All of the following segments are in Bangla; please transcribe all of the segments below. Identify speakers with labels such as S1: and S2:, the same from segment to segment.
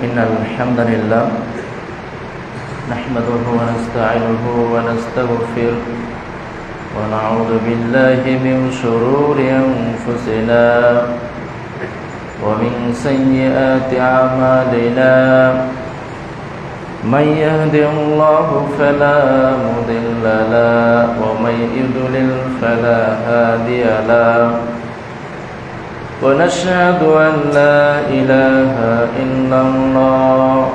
S1: إن الحمد لله نحمده ونستعينه ونستغفره ونعوذ بالله من شرور أنفسنا ومن سيئات أعمالنا من يهده الله فلا مضل له ومن يضلل فلا هادي له ونشهد أن لا إله إلا الله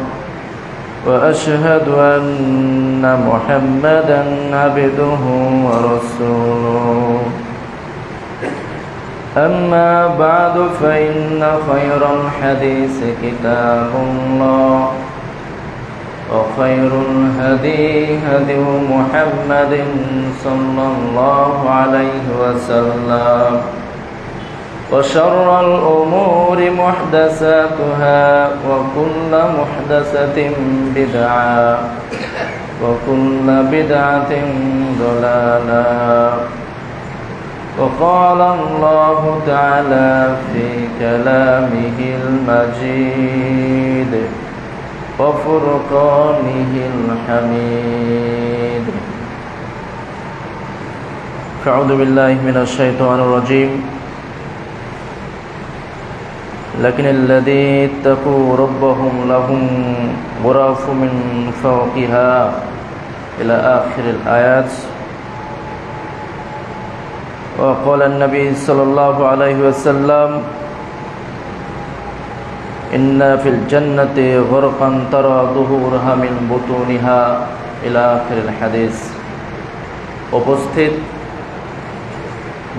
S1: وأشهد أن محمدا عبده ورسوله أما بعد فإن خير الحديث كتاب الله وخير الهدي هدي محمد صلى الله عليه وسلم وشر الأمور محدثاتها وكل محدثة بدعة وكل بدعة ضلالة وقال الله تعالى في كلامه المجيد وفرقانه الحميد أعوذ بالله من الشيطان الرجيم لكن الذين اتقوا ربهم لهم غرف من فوقها إلى آخر الآيات وقال النبي صلى الله عليه وسلم إن في الجنة غرفا ترى ظهورها من بطونها إلى آخر الحديث উপস্থিত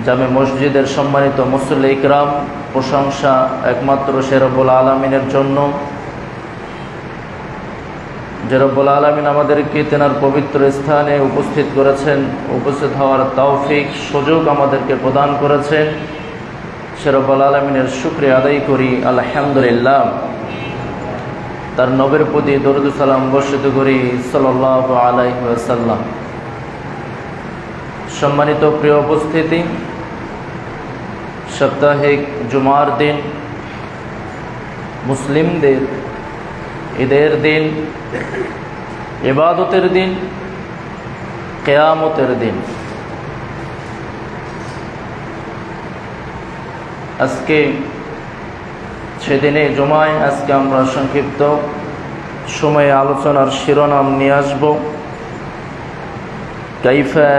S1: জামে মসজিদের সম্মানিত মুসল্লি ইকরাম, প্রশংসা একমাত্র সে রব্বুল আলামিনের জন্য, যে রব্বুল আলামিন আমাদেরকে তেনার পবিত্র স্থানে উপস্থিত করেছেন, উপস্থিত হওয়ার তৌফিক সুযোগ আমাদেরকে প্রদান করেছেন। সে রব্বুল আলামিনের শুকরিয়া আদায় করি, আলহামদুলিল্লাহ। তার নবীর প্রতি দরুদ সালাম বর্ষিত করি সাল্লাল্লাহু আলাইহি ওয়াসাল্লাম। সম্মানিত প্রিয় উপস্থিতি, সাপ্তাহিক জুমার দিন, মুসলিমদের ঈদের দিন, ইবাদতের দিন, কিয়ামতের দিন। আজকে সেদিনে জুমায় আজকে আমরা সংক্ষিপ্ত সময়ে আলোচনার শিরোনাম নিয়ে আসব, কাইফা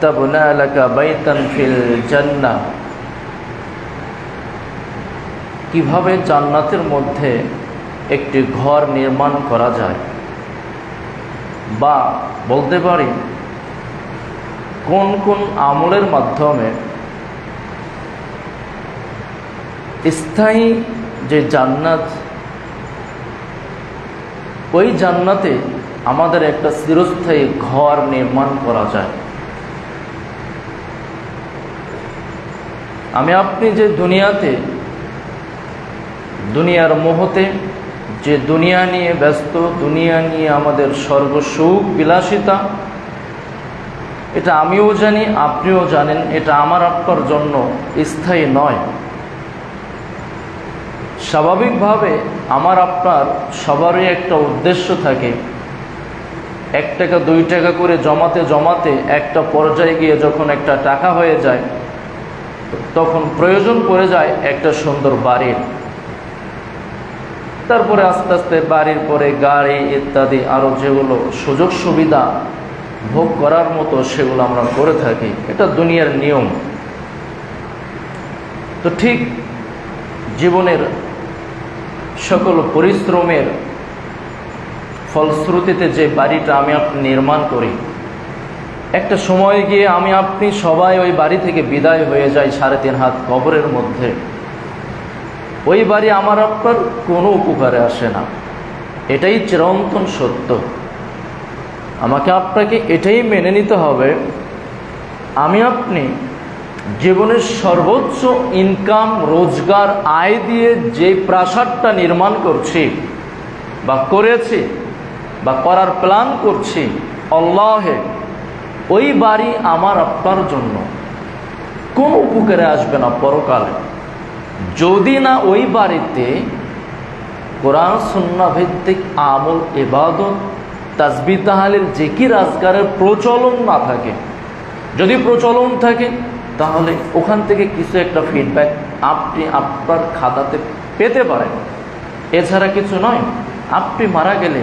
S1: তাবনা লাকা বাইতান ফিল জান্নাহ। কিভাবে জান্নাতের মধ্যে একটি ঘর নির্মাণ করা যায়, বা বলতে পারি কোন কোন আমলের মাধ্যমে স্থায়ী যে জান্নাত, ওই জান্নাতে আমাদের একটা চিরস্থায়ী ঘর নির্মাণ করা যায়। আমি আপনি যে দুনিয়াতে, দুনিয়ার মোহতে, যে দুনিয়া নিয়ে ব্যস্ত, দুনিয়া নিয়ে আমাদের সর্বসুখ বিলাসিতা, এটা আমিও জানি, আপনিও জানেন, এটা আমার আপনার জন্য স্থায়ী নয়। স্বাভাবিকভাবে আমার আপনার সবারই একটা উদ্দেশ্য থাকে, 1 টাকা 2 টাকা করে জমাতে জমাতে একটা পর্যায়ে গিয়ে যখন একটা টাকা হয়ে যায়, তখন প্রয়োজন পড়ে যায় একটা সুন্দর বাড়ির। তারপরে আস্তে আস্তে বাড়ির পরে গাড়ি ইত্যাদি আরও যেগুলো সুযোগ সুবিধা ভোগ করার মতো, সেগুলো আমরা করে থাকি। এটা দুনিয়ার নিয়ম। তো ঠিক জীবনের সকল পরিশ্রমের ফলশ্রুতিতে যে বাড়িটা আমি আপনি নির্মাণ করি, একটা সময় গিয়ে আমি আপনি সবাই ওই বাড়ি থেকে বিদায় হয়ে যাই 3.5 হাত কবরের মধ্যে। ওই বাড়ি আমার আপনার কোনো উপকারে আসে না, এটাই চিরন্তন সত্য। আমাকে আপনাকে এটাই মেনে নিতে হবে, আমি আপনি জীবনের সর্বোচ্চ ইনকাম, রোজগার, আয় দিয়ে যে প্রাসাদটা নির্মাণ করছি বা করেছি বা করার প্ল্যান করছি আল্লাহে, ওই বাড়ি আমার আপনার জন্য কোনো উপকারে আসবে না পরকালে, যদি না ওই বাড়িতে কোরআন সুন্নাহ ভিত্তিক আমল, ইবাদত, তাসবিহ তাহলিল, জিকির আজকারের প্রচলন না থাকে। যদি প্রচলন থাকে তাহলে ওখান থেকে কিছু একটা ফিডব্যাক আপনি আপনার খাতাতে পেতে পারেন, এছাড়া কিছু নয়। আপনি মারা গেলে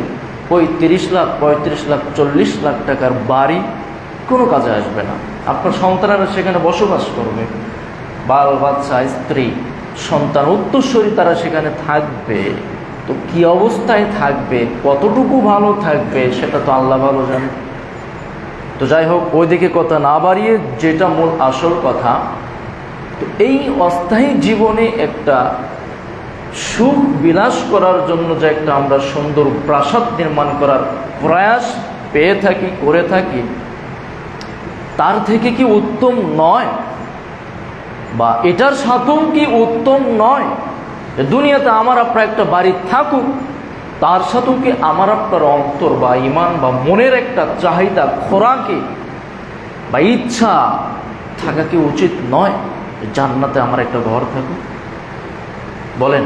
S1: ওই 30 লাখ, 35 লাখ, 40 লাখ টাকার বাড়ি কোনো কাজে আসবে না। আপনার সন্তানেরা সেখানে বসবাস করবে, বাল বাচ্চা, স্ত্রী, সন্তান, উত্তরসূরি তারা সেখানে থাকবে। তো কি অবস্থায় থাকবে, কতটুকু ভালো থাকবে সেটা তো আল্লাহ ভালো জানে। তো যাই হোক, ওই দিকে কথা না বাড়িয়ে যেটা মূল আসল কথা, তো এই অস্থায়ী জীবনে একটা সুখ বিলাস করার জন্য যে একটা আমরা সুন্দর প্রাসাদ নির্মাণ করার প্রয়াস পেয়ে থাকি, করে থাকি, তার থেকে কি উত্তম নয়, বা এটার সাথেও কি উত্তম নয় দুনিয়াতে আমার আপনার একটা বাড়ি থাকুক, তার সাথেও কি আমার আপনার অন্তর বা ইমান বা মনের একটা চাহিদা, খোরাকি বা ইচ্ছা থাকা কি উচিত নয়? জান্নাতে আমার একটা ঘর থাকুক। বলেন,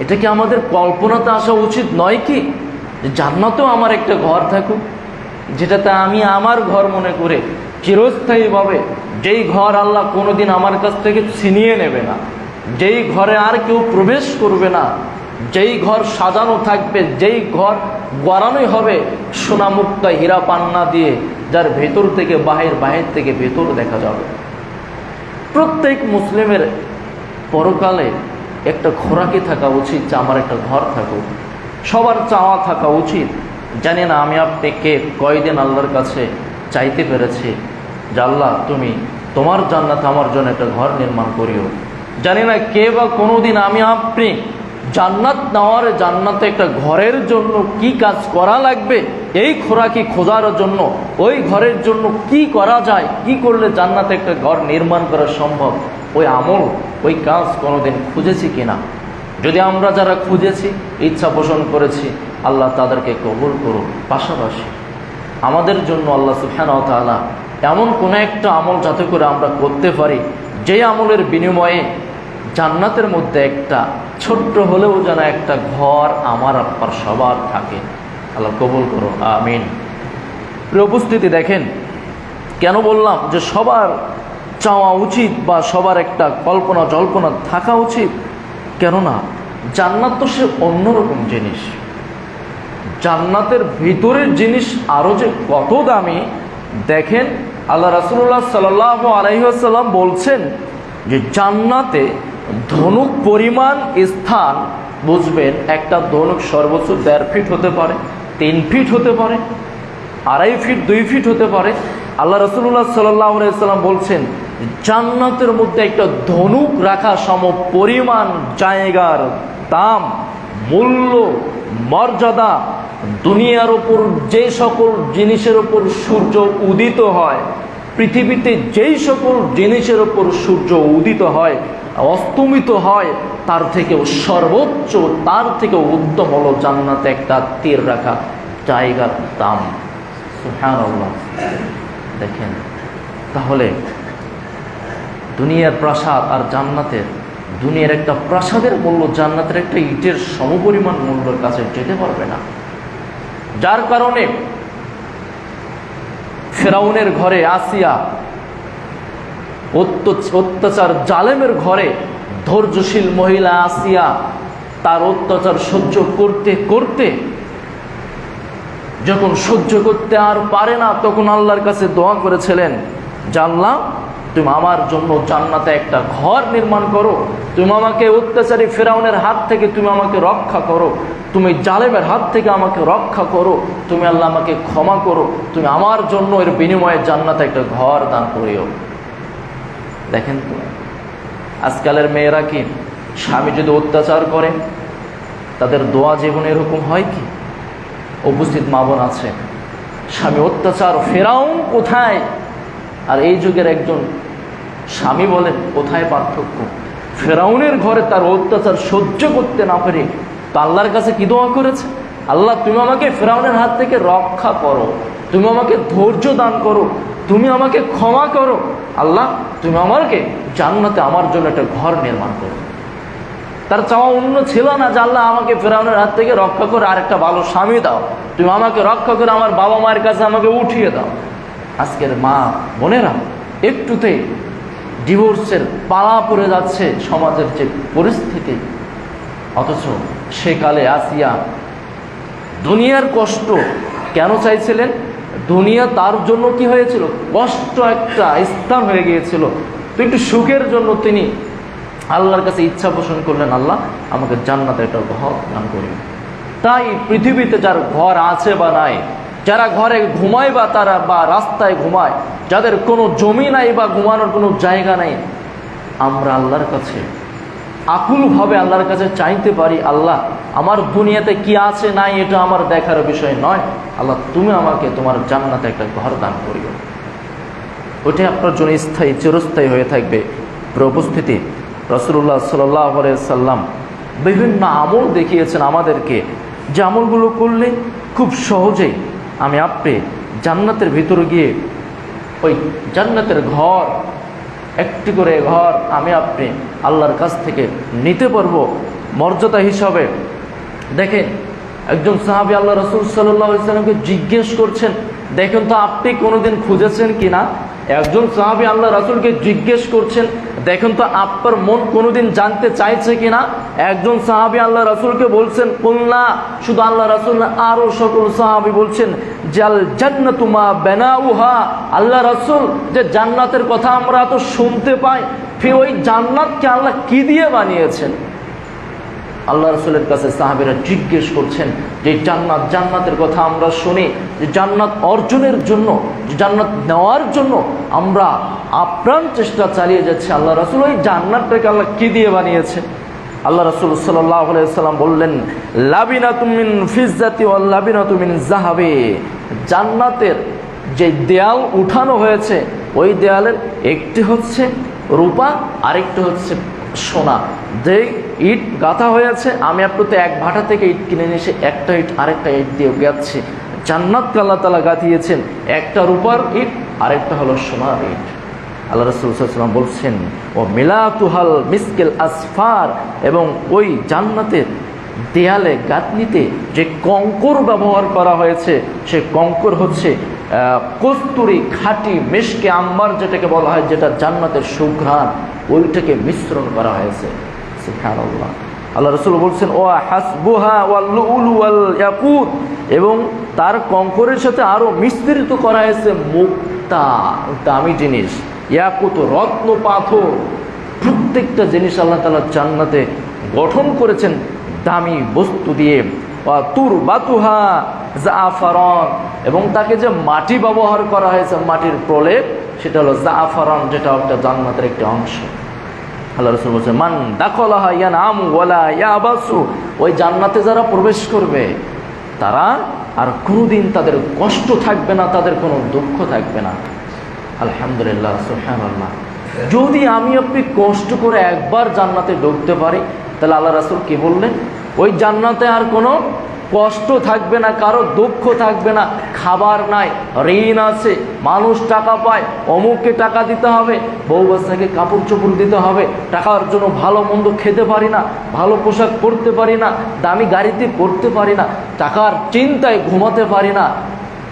S1: এটা কি আমাদের কল্পনাতে আসা উচিত নয় কি? জান্নাতেও আমার একটা ঘর থাকুক, যেটাতে আমি আমার ঘর মনে করে চিরস্থায়ীভাবে, যেই ঘর আল্লাহ কোনোদিন আমার কাছ থেকে ছিনিয়ে নেবে না, যেই ঘরে আর কেউ প্রবেশ করবে না, যেই ঘর সাজানো থাকবে, যেই ঘর গড়ানোই হবে সোনা মুক্তা হীরা পান্না দিয়ে, যার ভেতর থেকে বাহির, বাহির থেকে ভেতর দেখা যাবে। প্রত্যেক মুসলিমের পরকালে একটা খোরাকি থাকা উচিত যে আমার একটা ঘর থাকুক। সবার চাওয়া থাকা উচিত। জানি না আমি আপনি কে কয়দিন আল্লাহর কাছে চাইতে পেরেছি যে আল্লাহ তুমি তোমার জান্নাতে আমার জন্য একটা ঘর নির্মাণ করিও। জানি না কে বা কোনোদিন আমি আপনি জান্নাত নেওয়ার, জান্নাতে একটা ঘরের জন্য কি কাজ করা লাগবে, এই খোরাকি খোঁজার জন্য, ওই ঘরের জন্য কি করা যায়, কি করলে জান্নাতে একটা ঘর নির্মাণ করা সম্ভব, ওই আমল, ওই কাজ কোনোদিন খুঁজেছি কিনা? যদি আমরা যারা খুঁজেছি, ইচ্ছা পোষণ করেছি, আল্লাহ তাদেরকে কবুল করুন। পাশাপাশি আমাদের জন্য আল্লাহ সুবহানাহু ওয়া তাআলা এমন কোনো একটা আমল যাতে করে আমরা করতে পারি, যে আমলের বিনিময়ে জান্নাতের মধ্যে একটা ছোট্ট হলেও যেন একটা ঘর আমার আপনার সবার থাকে। আল্লাহ কবুল করুন, আমিন। প্রিয় উপস্থিতি, দেখেন কেন বললাম যে সবার চাওয়া উচিত বা সবার একটা কল্পনা জল্পনা থাকা উচিত। কেননা জান্নাত তো সে অন্যরকম জিনিস। জান্নাতের ভিতরের জিনিস আরও যে কত দামি, দেখেন আল্লাহ রাসূলুল্লাহ সাল্লাল্লাহু আলাইহি ওয়াসাল্লাম বলছেন যে জান্নাতে ধনুক পরিমাণ স্থান, বুঝবেন একটা ধনুক সর্বোচ্চ 1.5 ফিট হতে পারে, 3 ফিট হতে পারে, 2.5 ফিট, 2 ফিট হতে পারে। আল্লাহ রাসূলুল্লাহ সাল্লাল্লাহু আলাইহি ওয়াসাল্লাম বলছেন জান্নাতের মধ্যে একটা ধনুক রাখা সম পরিমাণ জায়গার দাম, মূল্য, মর্যাদা, দুনিয়ার ওপর যে সকল জিনিসের ওপর সূর্য উদিত হয়, পৃথিবীতে যেই সকল জিনিসের ওপর সূর্য উদিত হয়, অস্তমিত হয়, তার থেকেও সর্বোচ্চ, তার থেকেও উত্তম হলো জান্নাতে একটা তীর রাখা জায়গার দাম। সুবহানাল্লাহ। দেখেন তাহলে দুনিয়ার প্রাসাদ আর জান্নাতের, দুনিয়ার একটা প্রাসাদের মূল্য জান্নাতের একটা ইটের সমপরিমাণ মূল্যের কাছে যেতে পারবে না। যার কারণে ফেরাউনের ঘরে আসিয়া, অত্যাচার জালেমের ঘরে ধৈর্যশীল মহিলা আসিয়া তার অত্যাচার সহ্য করতে করতে যখন সহ্য করতে আর পারে না, তখন আল্লাহর কাছে দোয়া করেছিলেন যে আল্লাহ তুমি আমার জন্য জান্নাতে একটা ঘর নির্মাণ করো, তুমি আমাকে অত্যাচারী ফেরাউনের হাত থেকে তুমি আমাকে রক্ষা করো, তুমি জালেমের হাত থেকে আমাকে রক্ষা করো, তুমি আল্লাহ আমাকে ক্ষমা করো, তুমি আমার জন্য এর বিনিময়ে জান্নাতে একটা ঘর দান করিও। দেখেন তো আজকালের মেয়েরা কি, স্বামী যদি অত্যাচার করে তাদের দোয়া জীবনে এরকম হয় কি? উপস্থিত মা বোন আছে, স্বামী অত্যাচার, ফেরাউন কোথায় আর এই যুগের একজন স্বামী বলেন কোথায় পার্থক্য? ফেরাউনের ঘরে তার অত্যাচার সহ্য করতে না পেরে তো আল্লাহর কাছে কি দোয়া করেছে? আল্লাহ তুমি আমাকে ফেরাউনের হাত থেকে রক্ষা করো, তুমি আমাকে ধৈর্য দান করো, তুমি আমাকে ক্ষমা করো, আল্লাহ তুমি আমাকে জান্নাতে আমার জন্য একটা ঘর নির্মাণ করো। তার চাওয়া অন্য ছিল না যে আল্লাহ আমাকে ফেরাউনের হাত থেকে রক্ষা করে আরেকটা ভালো স্বামী দাও, তুমি আমাকে রক্ষা করে আমার বাবা মায়ের কাছে আমাকে উঠিয়ে দাও। আজকের মা বোনেরা একটুতে ডিভোর্সের পালা পড়ে যাচ্ছে সমাজের যে পরিস্থিতি, অথচ সেকালে আসিয়া দুনিয়ার কষ্ট কেন চাইছিলেন? দুনিয়া তার জন্য কি হয়েছিল? কষ্ট একটা স্থান হয়ে গিয়েছিল। তো একটু সুখের জন্য তিনি আল্লাহর কাছে ইচ্ছা পোষণ করলেন, আল্লাহ আমাকে জান্নাতে একটা ঘর দান করি। তাই পৃথিবীতে যার ঘর আছে বা নাই, যারা ঘরে ঘুমায় বা তারা বা রাস্তায় ঘুমায়, যাদের কোনো জমি নাই বা ঘুমানোর কোনো জায়গা নেই, আমরা আল্লাহর কাছে আকুলভাবে আল্লাহর কাছে চাইতে পারি, আল্লাহ আমার দুনিয়াতে কি আছে নাই এটা আমার দেখার বিষয় নয়, আল্লাহ তুমি আমাকে তোমার জান্নাতে একটা ঘর দান করিও। ওইটাই আপনার জন্য স্থায়ী চিরস্থায়ী হয়ে থাকবে। উপস্থিতি রাসূলুল্লাহ সাল্লাল্লাহু আলাইহি সাল্লাম বিভিন্ন আমল দেখিয়েছেন আমাদেরকে, যে আমলগুলো করলে খুব সহজেই আমি আপনি জান্নাতের ভিতরে গিয়ে ওই জান্নাতের ঘর, একটি করে ঘর আমি আপনি আল্লাহর কাছ থেকে নিতে পারবো মর্যাদা হিসাবে। দেখেন একজন সাহাবী আল্লাহ রাসূল সাল্লাল্লাহু আলাইহি সাল্লামকে জিজ্ঞেস করছেন, দেখেন তো আপনি কোনোদিন খুঁজেছেন কিনা? একজন সাহাবী আল্লাহ রাসূলকে জিজ্ঞেস করছেন, দেখেন তো আপনার মন কোনোদিন জানতে চাইছে কিনা? একজন সাহাবী আল্লাহ রাসূলকে বলছেন, কুলনা, শুধু আল্লাহ রাসূল না, আরো সকল সাহাবী বলছেন, জাল জান্নাতু মা বানাউহা, আল্লাহ রাসূল যে জান্নাতের কথা আমরা তো শুনতে পাই, ফির ওই জান্নাতকে আল্লাহ কি দিয়ে বানিয়েছেন? আল্লাহ রাসূলের কাছে সাহাবীরা জিজ্ঞেস করছেন যে জান্নাতের কথা আমরা শুনি, যে জান্নাত অর্জনের জন্য, যে জান্নাত নেওয়ার জন্য আমরা আপ্রাণ চেষ্টা চালিয়ে যাচ্ছি, আল্লাহ রাসূল ওই জান্নাতটাকে আল্লাহ কি দিয়ে বানিয়েছে? আল্লাহ রাসূল সাল্লাল্লাহু আলাইহি সাল্লাম বললেন, লাবিনাতুম মিন ফিজ্জাতি ওয়াল লাবিনাতু মিন যাহাবি, জান্নাতের যে দেয়াল উঠানো হয়েছে ওই দেয়ালের একটি হচ্ছে রূপা, আরেকটি হচ্ছে সোনা। যে ইট গাঁথা হয়েছে, আমি আপনাকে এক ভাটা থেকে ইট কিনে নিয়ে এসে একটা ইট আরেকটা ইট দিয়ে গাঁথছি। জান্নাতকে আল্লাহ তাআলা গাঁথিয়েছেন, একটা রূপার ইট আরেকটা হলো সোনার ইট। আল্লাহ রাসূল সাল্লাল্লাহু আলাইহি ওয়াসাল্লাম বলছেন, ও মিলাতুহাল মিসকিল আসফার, এবং ওই জান্নাতের দেয়ালে গাঁথনিতে যে কঙ্কর ব্যবহার করা হয়েছে, সে কঙ্কর হচ্ছে কস্তুরি খাঁটি মিশকে আম্বার, যেটাকে বলা হয়, যেটা জান্নাতের সুঘ্রাণ, ওইটাকে মিশ্রণ করা হয়েছে। সুবহানাল্লাহ। আল্লাহ রাসূল বলছেন, ও হাসবুহা ওয়াল লুলু ওয়াল ইয়াকুত, এবং তার কঙ্করের সাথে আরো মিশ্রিত করা হয়েছে মুক্তা, দামি জিনিস, ইয়াকুত রত্ন পাথর। প্রত্যেকটা জিনিস আল্লাহ তাআলা জান্নাতে গঠন করেছেন দামি বস্তু দিয়ে। ওয়া তুরবাতুহা জাফরান, এবং তাকে যে মাটি ব্যবহার করা হয়েছে, মাটির প্রলেপ, সেটা হলো জাফরান, যেটা একটা জান্নাতের একটি অংশ। আল্লাহ রাসূল বলেছেন, মান দাখালাহা ইয়ানামু ওয়ালা ইয়াবাসু, ওই জান্নাতে যারা প্রবেশ করবে তারা আর কোনোদিন তাদের কষ্ট থাকবে না, তাদের কোনো দুঃখ থাকবে না। আলহামদুলিল্লাহ, সুবহানাল্লাহ। যদি আমি আপনি কষ্ট করে একবার জান্নাতে ঢুকতে পারি, তাহলে আল্লাহ রাসূল কি বললেন? ওই জান্নাতে আর কোনো কষ্ট থাকবে না, কারো দুঃখ থাকবে না, খাবার নাই, ঋণ আছে, মানুষ টাকা পায়, অমুককে টাকা দিতে হবে, বউ বাচ্চাকে কাপড় চোপড় দিতে হবে, টাকার জন্য ভালো মন্দ খেতে পারি না, ভালো পোশাক পরতে পারি না, দামি গাড়িতে পড়তে পারি না, টাকার চিন্তায় ঘুমাতে পারি না,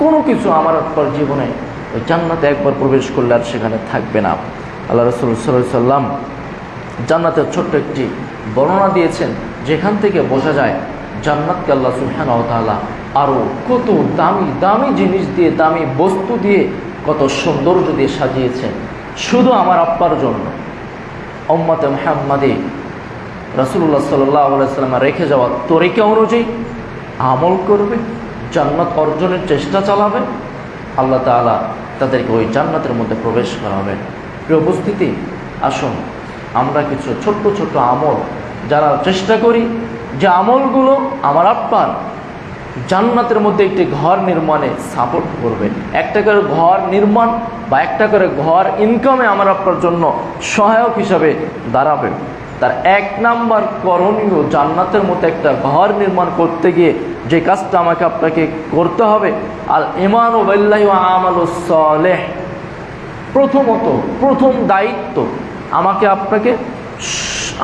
S1: কোনো কিছু আমার আপনার জীবনে ওই জান্নাতে একবার প্রবেশ করলে আর সেখানে থাকবে না। আল্লাহ রাসূল সাল্লাল্লাহু আলাইহি সাল্লাম জান্নাতের ছোট্ট একটি বর্ণনা দিয়েছেন, যেখান থেকে বোঝা যায় জান্নাতকে আল্লাহ সুবহানাহু ওয়া তাআলা আরও কত দামি দামি জিনিস দিয়ে, দামি বস্তু দিয়ে, কত সৌন্দর্য দিয়ে সাজিয়েছেন, শুধু আমার আব্বার জন্য। উম্মতে মুহাম্মাদি রাসূলুল্লাহ সাল্লাল্লাহু আলাইহি সাল্লাম রেখে যাওয়া তরিকা অনুযায়ী আমল করবে, জান্নাত অর্জনের চেষ্টা চালাবে, আল্লাহ তাআলা তাদেরকে ওই জান্নাতের মধ্যে প্রবেশ করাবেন। প্রিয় উপস্থিতি, আসুন আমরা কিছু ছোট্ট ছোট্ট আমল যারা চেষ্টা করি, যে আমলগুলো আমার আপনার জান্নাতের মধ্যে একটি ঘর নির্মাণে সাপোর্ট করবে, একটা করে ঘর নির্মাণ বা একটা করে ঘর ইনকামে আমার আপনার জন্য সহায়ক হিসাবে দাঁড়াবে। তার এক নাম্বার করণীয়, জান্নাতের মতো একটা ঘর নির্মাণ করতে গিয়ে যে কাজটা আমাকে আপনাকে করতে হবে, আল ঈমানু বিল্লাহি ওয়া আমালুস সালেহ। প্রথম দায়িত্ব আমাকে আপনাকে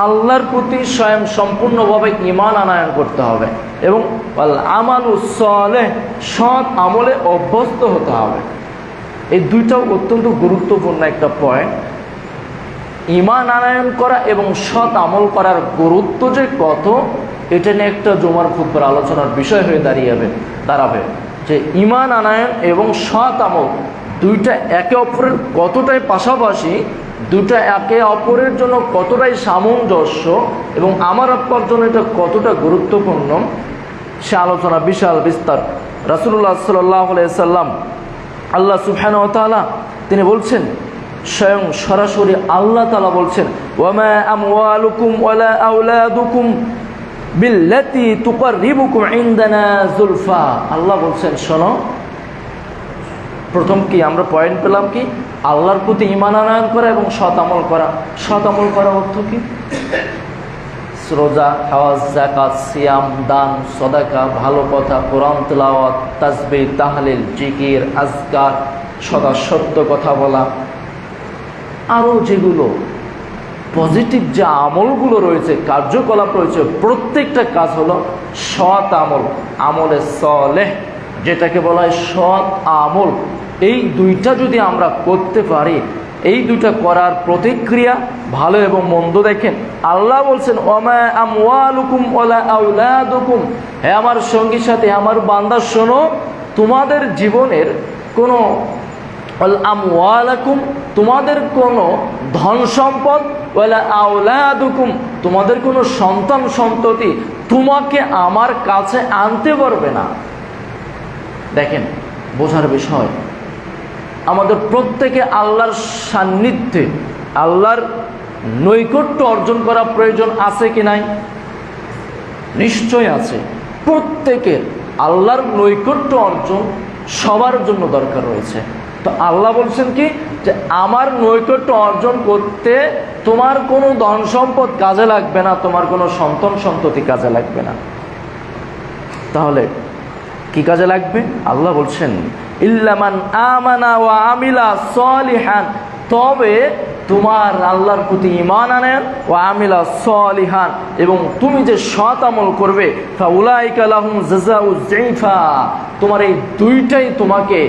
S1: আল্লাহর প্রতি স্বয়ং সম্পূর্ণভাবে ঈমান আনয়ন করতে হবে এবং আমালুস সালেহ সৎ আমলে অভ্যস্ত হতে হবে। এই দুইটাও অত্যন্ত গুরুত্বপূর্ণ একটা পয়েন্ট। ঈমান আনয়ন করা এবং সৎ আমল করার গুরুত্ব যে কত, এটা নিয়ে একটা জুমার খুতবার আলোচনার বিষয় হয়ে দাঁড়াবে যে ঈমান আনয়ন এবং সৎ আমল দুইটা একে অপরের কতটাই পাশাপাশি, দুটা একে অপরের জন্য কতটাই সামঞ্জস্য এবং আমার আপনার জন্য এটা কতটা গুরুত্বপূর্ণ, সে আলোচনা বিশাল বিস্তার। রাসূলুল্লাহ সাল্লাল্লাহু আলাইহি সাল্লাম, আল্লাহ সুবহানাহু ওয়া তাআলা তিনি বলছেন, স্বয়ং সরাসরি আল্লাহ তাআলা বলছেন, ওয়ামা আমওয়ালুকুম ওয়ালা আওলাদুকুম বিল্লাতি তুকাররিবুকুম ইনদানা যুলফা। আল্লাহ বলছেন, শোনো, প্রথম কি আমরা পয়েন্ট পেলাম কি? আল্লাহর প্রতি ঈমান আনয়ন করা এবং সৎ আমল করা। সৎ আমল করা অর্থ কি? রোজা, হজ, যাকাত, সিয়াম, দান, সাদাকা, ভালো কথা, কোরআন তেলাওয়াত, তাসবিহ, তাহলিল, জিকির, আজকার, সদা সত্য কথা বলা, আরও যেগুলো পজিটিভ যে আমলগুলো রয়েছে, কার্যকলাপ রয়েছে, প্রত্যেকটা কাজ হলো সৎ আমল, আমলে সালেহ, যেটাকে বলা হয় সৎ আমল। এই দুইটা যদি আমরা করতে পারি, এই দুইটা করার প্রতিক্রিয়া ভালো এবং মন্দ দেখেন। আল্লাহ বলছেন, ওমা আমওয়ালুকুম ওয়ালা আওলাদুকুম, হে আমার সঙ্গী সাথী, আমার বান্দা শোনো, তোমাদের জীবনের কোনো আমওয়ালাকুম, তোমাদের কোনো ধন সম্পদ, ওয়ালা আওলাদুকুম, তোমাদের কোনো সন্তান সন্ততি তোমাকে আমার কাছে আনতে পারবে না। দেখেন, বোঝার বিষয়, আমাদের প্রত্যেকে আল্লাহর সান্নিধ্যে, আল্লাহর নৈকট্য অর্জন করা প্রয়োজন আছে কি নাই? নিশ্চয় আছে। প্রত্যেকের আল্লাহর নৈকট্য অর্জন সবার জন্য দরকার রয়েছে। তো আল্লাহ বলছেন কি, যে আমার নৈকট্য অর্জন করতে তোমার কোনো ধন সম্পদ কাজে লাগবে না, তোমার কোনো সন্তান সন্ততি কাজে লাগবে না। তাহলে কি কাজে লাগবে? আল্লাহ বলছেন, ইল্লামান আমানা ওয়া আমিলা সলিহান, তবে তোমার আল্লাহর প্রতি ঈমান আনেন, ওয়া আমিলা সলিহান, এবং তুমি যে সৎ আমল করবে, ফাউলাইকা লাহুম জাযাউ যায়ফা, তোমার এই দুইটাই তোমাকে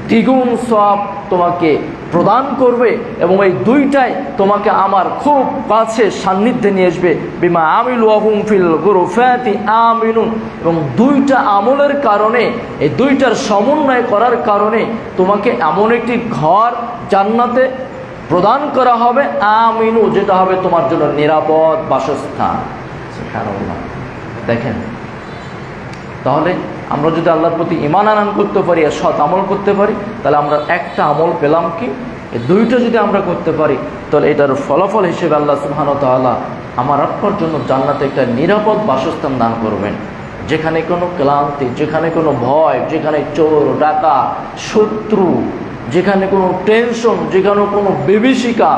S1: দ্বিগুণ সওয়াব তোমাকে প্রদান করবে এবং এই দুইটাই তোমাকে আমার খুব কাছে সান্নিধ্যে নিয়ে আসবে। বিমা আমিলু ওয়া হুম ফিল গুরফাতি আমিনুন, এবং দুইটা আমলের কারণে, এই দুইটার সমন্বয় করার কারণে তোমাকে এমন একটি ঘর জান্নাতে প্রদান করা হবে, আমিনু, যেটা হবে তোমার জন্য নিরাপদ বাসস্থান। সুবহানাল্লাহ। দেখেন, তাহলে আমরা যদি আল্লাহর প্রতি ঈমান আনয়ন করতে পারি আর সৎ আমল করতে পারি, তাহলে আমরা একটা আমল পেলাম কি? এই দুইটা যদি আমরা করতে পারি, তাহলে এটার ফলাফল হিসেবে আল্লাহ সুবহানাহু ওয়া তাআলা আমার আপনার জন্য জান্নাতে একটা নিরাপদ বাসস্থান দান করবেন, যেখানে কোনো ক্লান্তি, যেখানে কোনো ভয়, যেখানে চোর ডাকা, শত্রু, যেখানে কোনো টেনশন, যেখানে কোনো বিভীষিকা,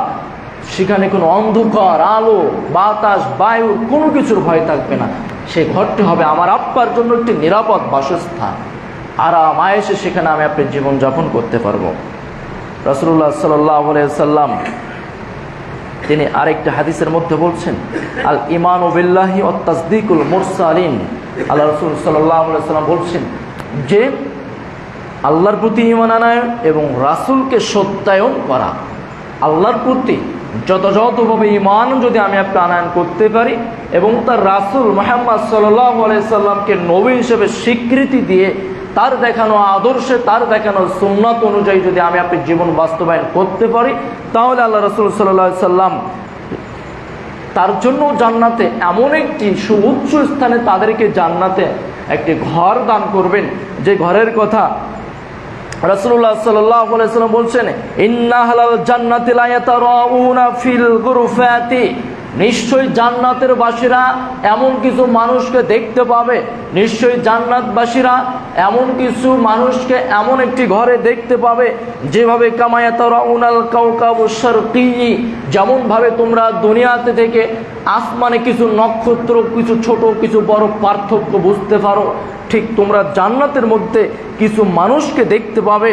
S1: সেখানে কোনো অন্ধকার, আলো, বাতাস, বায়ু, কোনো কিছুর ভয় থাকবে না। সেই ঘরটি হবে আমার আপ্পার জন্য একটি নিরাপদ বাসস্থান। আরাম আয়েশে সেখানে আমি আপনি জীবনযাপন করতে পারবো। রাসূলুল্লাহ সাল্লাল্লাহু আলাইহি ওয়াসাল্লাম তিনি আরেকটা হাদিসের মধ্যে বলছেন, আল ঈমানু বিল্লাহি ওয়াত তাসদীকুল মুরসালিন। আল্লাহ রাসূল সাল্লাল্লাহু আলাইহি ওয়াসাল্লাম বলছেন যে আল্লাহর প্রতি ঈমান আনয়ন এবং রাসূলকে সত্যায়ন করা। আল্লাহর প্রতি যথাযথভাবে ঈমান যদি আমি আপনি আনয়ন করতে পারি এবং তার রাসূল মুহাম্মদ সাল্লাল্লাহু আলাইহি সাল্লামকে নবী হিসেবে স্বীকৃতি দিয়ে তার দেখানো আদর্শে, তার দেখানো সুন্নাত অনুযায়ী যদি আমি আপনি জীবন বাস্তবায়ন করতে পারি, তাহলে আল্লাহ রাসূল সাল্লাল্লাহু আলাইহি সাল্লাম তার জন্য জান্নাতে এমন একটি সুউচ্চ স্থানে তাদেরকে জান্নাতে একটি ঘর দান করবেন, যে ঘরের কথা রাসূলুল্লাহ সাল্লাল্লাহু আলাইহি ওয়াসাল্লাম বলছেন, ইন্না আহলাল জান্নাতি লা ইয়াতারাউনা ফিল গুরফাতি, নিশ্চয়ই জান্নাতের বাসীরা এমন কিছু মানুষকে দেখতে পাবে, নিশ্চয়ই জান্নাতবাসীরা এমন কিছু মানুষকে এমন একটি ঘরে দেখতে পাবে, যেভাবে কামা ইয়াতারাউনাল কাওকাবুশ শারকি, যেমন ভাবে তোমরা দুনিয়াতে থেকে আসমানে কিছু নক্ষত্র, কিছু ছোট কিছু বড় পার্থক্য বুঝতে পারো, ঠিক তোমরা জান্নাতের মধ্যে কিছু মানুষকে দেখতে পাবে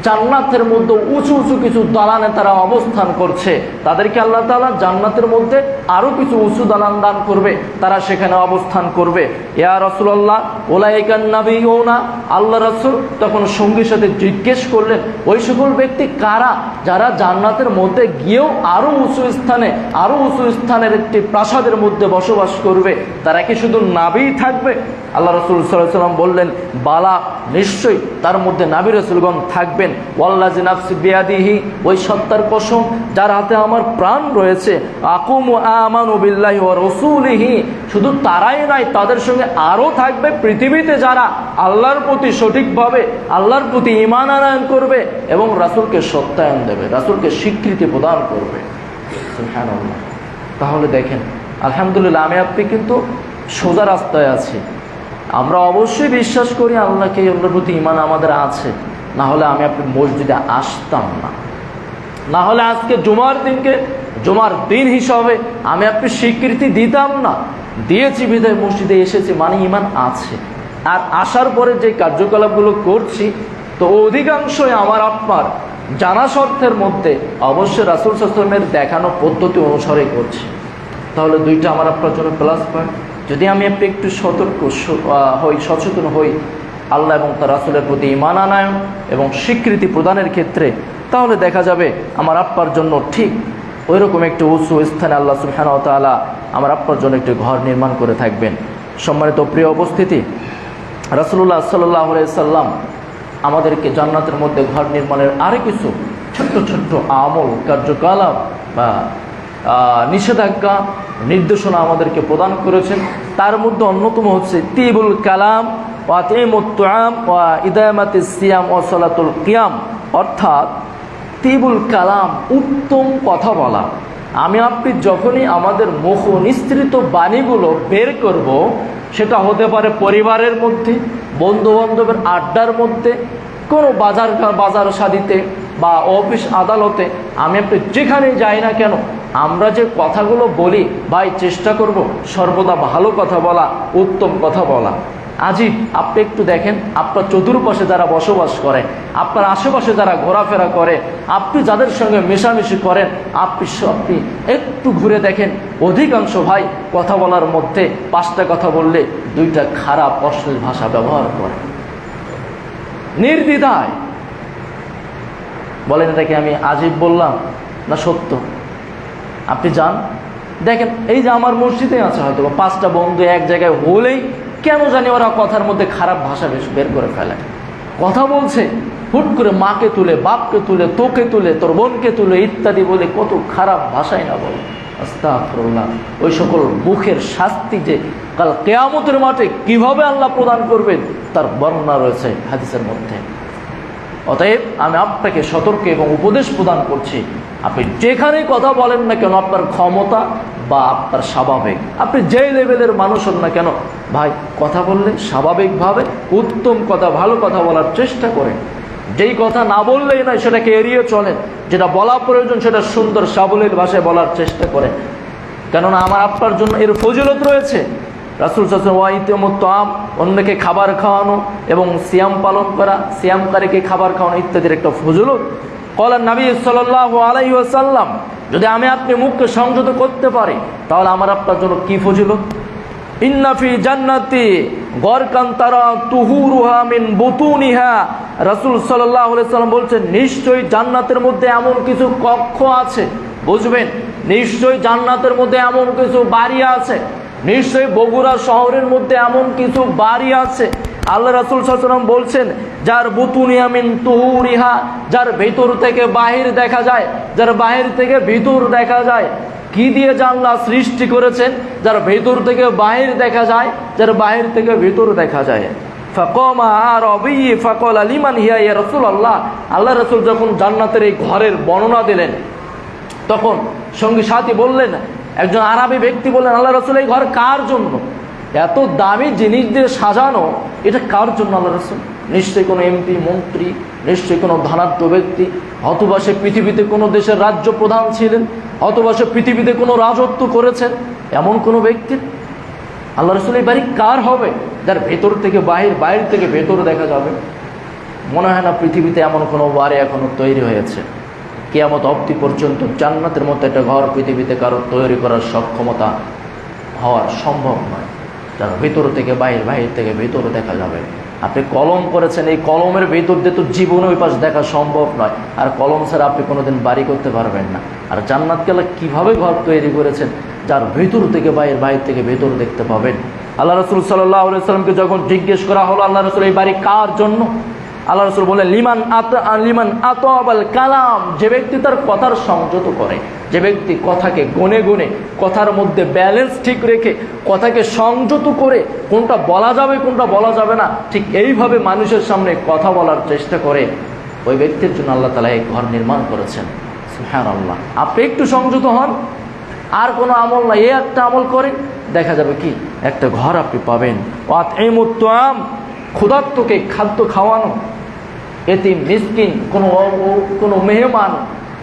S1: জান্নাতের মধ্যে উঁচু উঁচু কিছু দালানে তারা অবস্থান করছে, তাদেরকে আল্লাহ তাআলা জান্নাতের মধ্যে আরো কিছু উঁচু দালান দান করবে, তারা সেখানে অবস্থান করবে। ইয়া রাসূলুল্লাহ উলাইকান নাবিয়ুনা, আল্লাহ রাসূল তখন সঙ্গীর সাথে জিজ্ঞেস করলেন ওই সকল ব্যক্তি কারা যারা জান্নাতের মধ্যে গিয়েও আরো উঁচু স্থানের একটি প্রাসাদের মধ্যে বসবাস করবে, তারা কি শুধু নাবিই থাকবে? আল্লাহ রাসূল সাল্লাল্লাহু আলাইহি ওয়াসাল্লাম বললেন বালা, নিশ্চয়ই তার মধ্যে নাবী রাসূলগণ থাকবেন। ওয়াল্লাযী নাফসি বিয়াদিহি, ওই সত্তার কসম যার হাতে আমার প্রাণ রয়েছে, আকুমু আমানু বিল্লাহি ওয়া রাসূলিহি, শুধু তারাই নয় তাদের সঙ্গে আরও থাকবে পৃথিবীতে যারা আল্লাহর প্রতি সঠিকভাবে আল্লাহর প্রতি ঈমান আনয়ন করবে এবং রাসূলকে সত্যায়ন দেবে, রাসূলকে স্বীকৃতি প্রদান করবে। সুবহানাল্লাহ। তাহলে দেখেন আলহামদুলিল্লাহ আমি আপনি কিন্তু সোজা রাস্তায় আছি। আমরা অবশ্যই বিশ্বাস করি আল্লাহকে, আল্লাহর প্রতি ঈমান আমাদের আছে, না হলে আমি আপনি মসজিদে আসতাম না, না হলে আজকে জুমার দিন হিসাবে আমি আপনি স্বীকৃতি দিতাম না। দিয়েছি বিধায় মসজিদে এসেছি, মানে ঈমান আছে। আর আসার পরে যে কার্যকলাপগুলো করছি তো অধিকাংশই আমার আপনার জানা শর্তের মধ্যে অবশ্যই রাসূল সাল্লাল্লাহু আলাইহি ওয়াসাল্লামের দেখানো পদ্ধতি অনুসারে করছি। তাহলে দুইটা আমার আপনার জন্য প্লাস পয়েন্ট। যদি আমি একটু সচেতন হই আল্লাহ এবং তার রাসূলের প্রতি ঈমান আনয়ন এবং স্বীকৃতি প্রদানের ক্ষেত্রে, তাহলে দেখা যাবে আমার আপ্পার জন্য ঠিক ওই রকম একটি উঁচু স্থানে আল্লাহ সুবহানাহু ওয়া তাআলা আমার আপ্পার জন্য একটি ঘর নির্মাণ করে থাকবেন। সম্মানিত প্রিয় উপস্থিতি, রাসূলুল্লাহ সাল্লাল্লাহু আলাইহি সাল্লাম আমাদেরকে জান্নাতের মধ্যে ঘর নির্মাণের আরও কিছু ছোট্ট ছোট্ট আমল, কার্যকলাপ বা নিষেধাজ্ঞা, নির্দেশনা আমাদেরকে প্রদান করেছেন। তার মধ্যে অন্যতম হচ্ছে তিবুল কালাম ওয়া তিমুত তুআম ওয়া ইদামাতিস সিয়াম ওয়া সালাতুল কিয়াম, অর্থাৎ তিবুল কালাম, উত্তম কথা বলা। আমি আপনি যখনই আমাদের মুখ নিঃসৃত বাণীগুলো বের করব, সেটা হতে পারে পরিবারের মধ্যে, বন্ধুবান্ধবের আড্ডার মধ্যে, কোনো বাজার শাদিতে বা অফিস আদালতে, আমি আপনি যেখানেই যাই না কেন আমরা যে কথাগুলো বলি ভাই চেষ্টা করব সর্বদা ভালো কথা বলা, উত্তম কথা বলা। আজই আপনি একটু দেখেন আপনার চতুর্পাশে যারা বসবাস করে, আপনার আশেপাশে যারা ঘোরাফেরা করে, আপনি যাদের সঙ্গে মেশামেশি করেন, আপনি একটু ঘুরে দেখেন অধিকাংশ ভাই কথা বলার মধ্যে 5টা কথা বললে 2টা খারাপ অশ্লীল ভাষা ব্যবহার করে নির্দ্বিধায়। বলেন এটা কি আমি আজীব বললাম না সত্য? আপনি যান দেখেন, এই যে আমার মসজিদে আছে হয়তো 5টা বন্ধু এক জায়গায় হলেই কেন জানি ওরা কথার মধ্যে খারাপ ভাষা বের করে ফেলে। কথা বলছে হুট করে মাকে তুলে, বাপকে তুলে, তোকে তুলে, তোর বোনকে তুলে ইত্যাদি বলে কত খারাপ ভাষাই না বলে। আস্তাগফিরুল্লাহ। ওই সকল মুখের শাস্তি যে কাল কিয়ামতের মাঠে কিভাবে আল্লাহ প্রদান করবেন তার বর্ণনা রয়েছে হাদিসের মধ্যে। অতএব আমি আপনাকে সতর্ক এবং উপদেশ প্রদান করছি, আপনি যেখানেই কথা বলেন না কেন, আপনার ক্ষমতা বা আপনার স্বাভাবিক, আপনি যেই লেভেলের মানুষ হন না কেন ভাই, কথা বললে স্বাভাবিকভাবে উত্তম কথা, ভালো কথা বলার চেষ্টা করেন। যেই কথা না বললেই নয় সেটাকে এড়িয়ে চলেন, যেটা বলা প্রয়োজন সেটা সুন্দর সাবলীল ভাষায় বলার চেষ্টা করেন। কেননা আমার আপনার জন্য এর ফজিলত রয়েছে। রাসূল সাল্লাল্লাহু আলাইহি ওয়াসাল্লাম অন্যকে খাবার খাওয়ানো এবং সিয়াম পালন করা, সিয়ামকারীকে খাবার খাওয়ানো ইত্যাদির একটা ফজিলত। ক্বালা নবী সাল্লাল্লাহু আলাইহি ওয়াসাল্লাম, যদি আমি আপনি মুখকে সংযত করতে পারি তাহলে আমার আপনার জন্য কি ফজিলত। ইন্না ফি জান্নাতি গরকান তারা তুহুরুহা মিন বুতুনিহা, রাসূল সাল্লাল্লাহু আলাইহি ওয়াসাল্লাম বলছেন নিশ্চয়ই জান্নাতের মধ্যে এমন কিছু কক্ষ আছে, বুঝবেন, নিশ্চয়ই জান্নাতের মধ্যে এমন কিছু বাড়ি আছে, নিশ্চয়ই বগুড়া শহরের মধ্যে এমন কিছু বাড়ি আছে। আল্লাহ রাসূল সাল্লাল্লাহু আলাইহি ওয়াসাল্লাম বলছেন যার বুতুনিয়া মিন তুহুরিহা, যার ভেতর থেকে বাহির দেখা যায়, যার বাহির থেকে ভিতর দেখা যায়। কি দিয়ে জানলা সৃষ্টি করেছেন? যার ভেতর থেকে বাহির দেখা যায়, যার বাহির থেকে ভিতর দেখা যায়। ফাকামা আরাবী ফাকালা লিমান হিয়া ইয়া রাসূলুল্লাহ, আল্লাহ রাসূল যখন জান্নাতের এই ঘরের বর্ণনা দিলেন তখন সঙ্গী সাথী বললেন, একজন আরবি ব্যক্তি বললেন আল্লাহ রাসূল এই ঘর কার জন্য? এত দামি জিনিস দিয়ে সাজানো, এটা কার জন্য আল্লাহ রাসূল? নিশ্চয়ই কোনো এমপি, মন্ত্রী, নিশ্চয়ই কোনো ধনাঢ্য ব্যক্তি, অথবা সে পৃথিবীতে কোনো দেশের রাজ্য প্রধান ছিলেন, অথবা সে পৃথিবীতে কোনো রাজত্ব করেছেন, এমন কোনো ব্যক্তির। আল্লাহ রাসূল এই বাড়ি কার হবে? যার ভেতর থেকে বাহির, বাহির থেকে ভেতর দেখা যাবে। মনে হয় না পৃথিবীতে এমন কোনো বাড়ি এখনো তৈরি হয়েছে। কিয়ামত অবধি পর্যন্ত জান্নাতের মতো একটা ঘর পৃথিবীতে কারো তৈরি করার সক্ষমতা হওয়ার সম্ভব নয়, যার ভিতর থেকে বাহির, বাহির থেকে ভিতরে দেখা যাবে। আপনি কলম করেছেন, এই কলমের ভিতর দিয়ে তো জীবনে ওই পাশ দেখা সম্ভব নয়, আর কলম ছাড়া আপনি কোনোদিন বাড়ি করতে পারবেন না। আর জান্নাতকে আল্লাহ কীভাবে ঘর তৈরি করেছেন, যার ভিতর থেকে বাহির, বাহির থেকে ভিতর দেখতে পাবেন। আল্লাহ রসুল সাল্লাল্লাহু আলাইহি সাল্লামকে যখন জিজ্ঞেস করা হলো, আল্লাহ রসুল এই বাড়ি কার জন্য, আল্লাহ রসুল বলেন লিমান আতাবাল কালাম, যে ব্যক্তি তার কথার সংযত করে, যে ব্যক্তি কথাকে গুনে গুনে, কথার মধ্যে ব্যালেন্স ঠিক রেখে, কথাকে সংযত করে, কোনটা বলা যাবে কোনটা বলা যাবে না, ঠিক এইভাবে মানুষের সামনে কথা বলার চেষ্টা করে, ওই ব্যক্তির জন্য আল্লাহ তাআলা এই ঘর নির্মাণ করেছেন। সুবহানাল্লাহ। আপনি একটু সংযত হন, আর কোনো আমল না, এই একটা আমল করে দেখা যাবে কি একটা ঘর আপনি পাবেন। ওয়াতঈমুত তাআম, ক্ষুধার্তকে খাদ্য খাওয়ানো, এতিম মিসকিন, কোনো মেহমান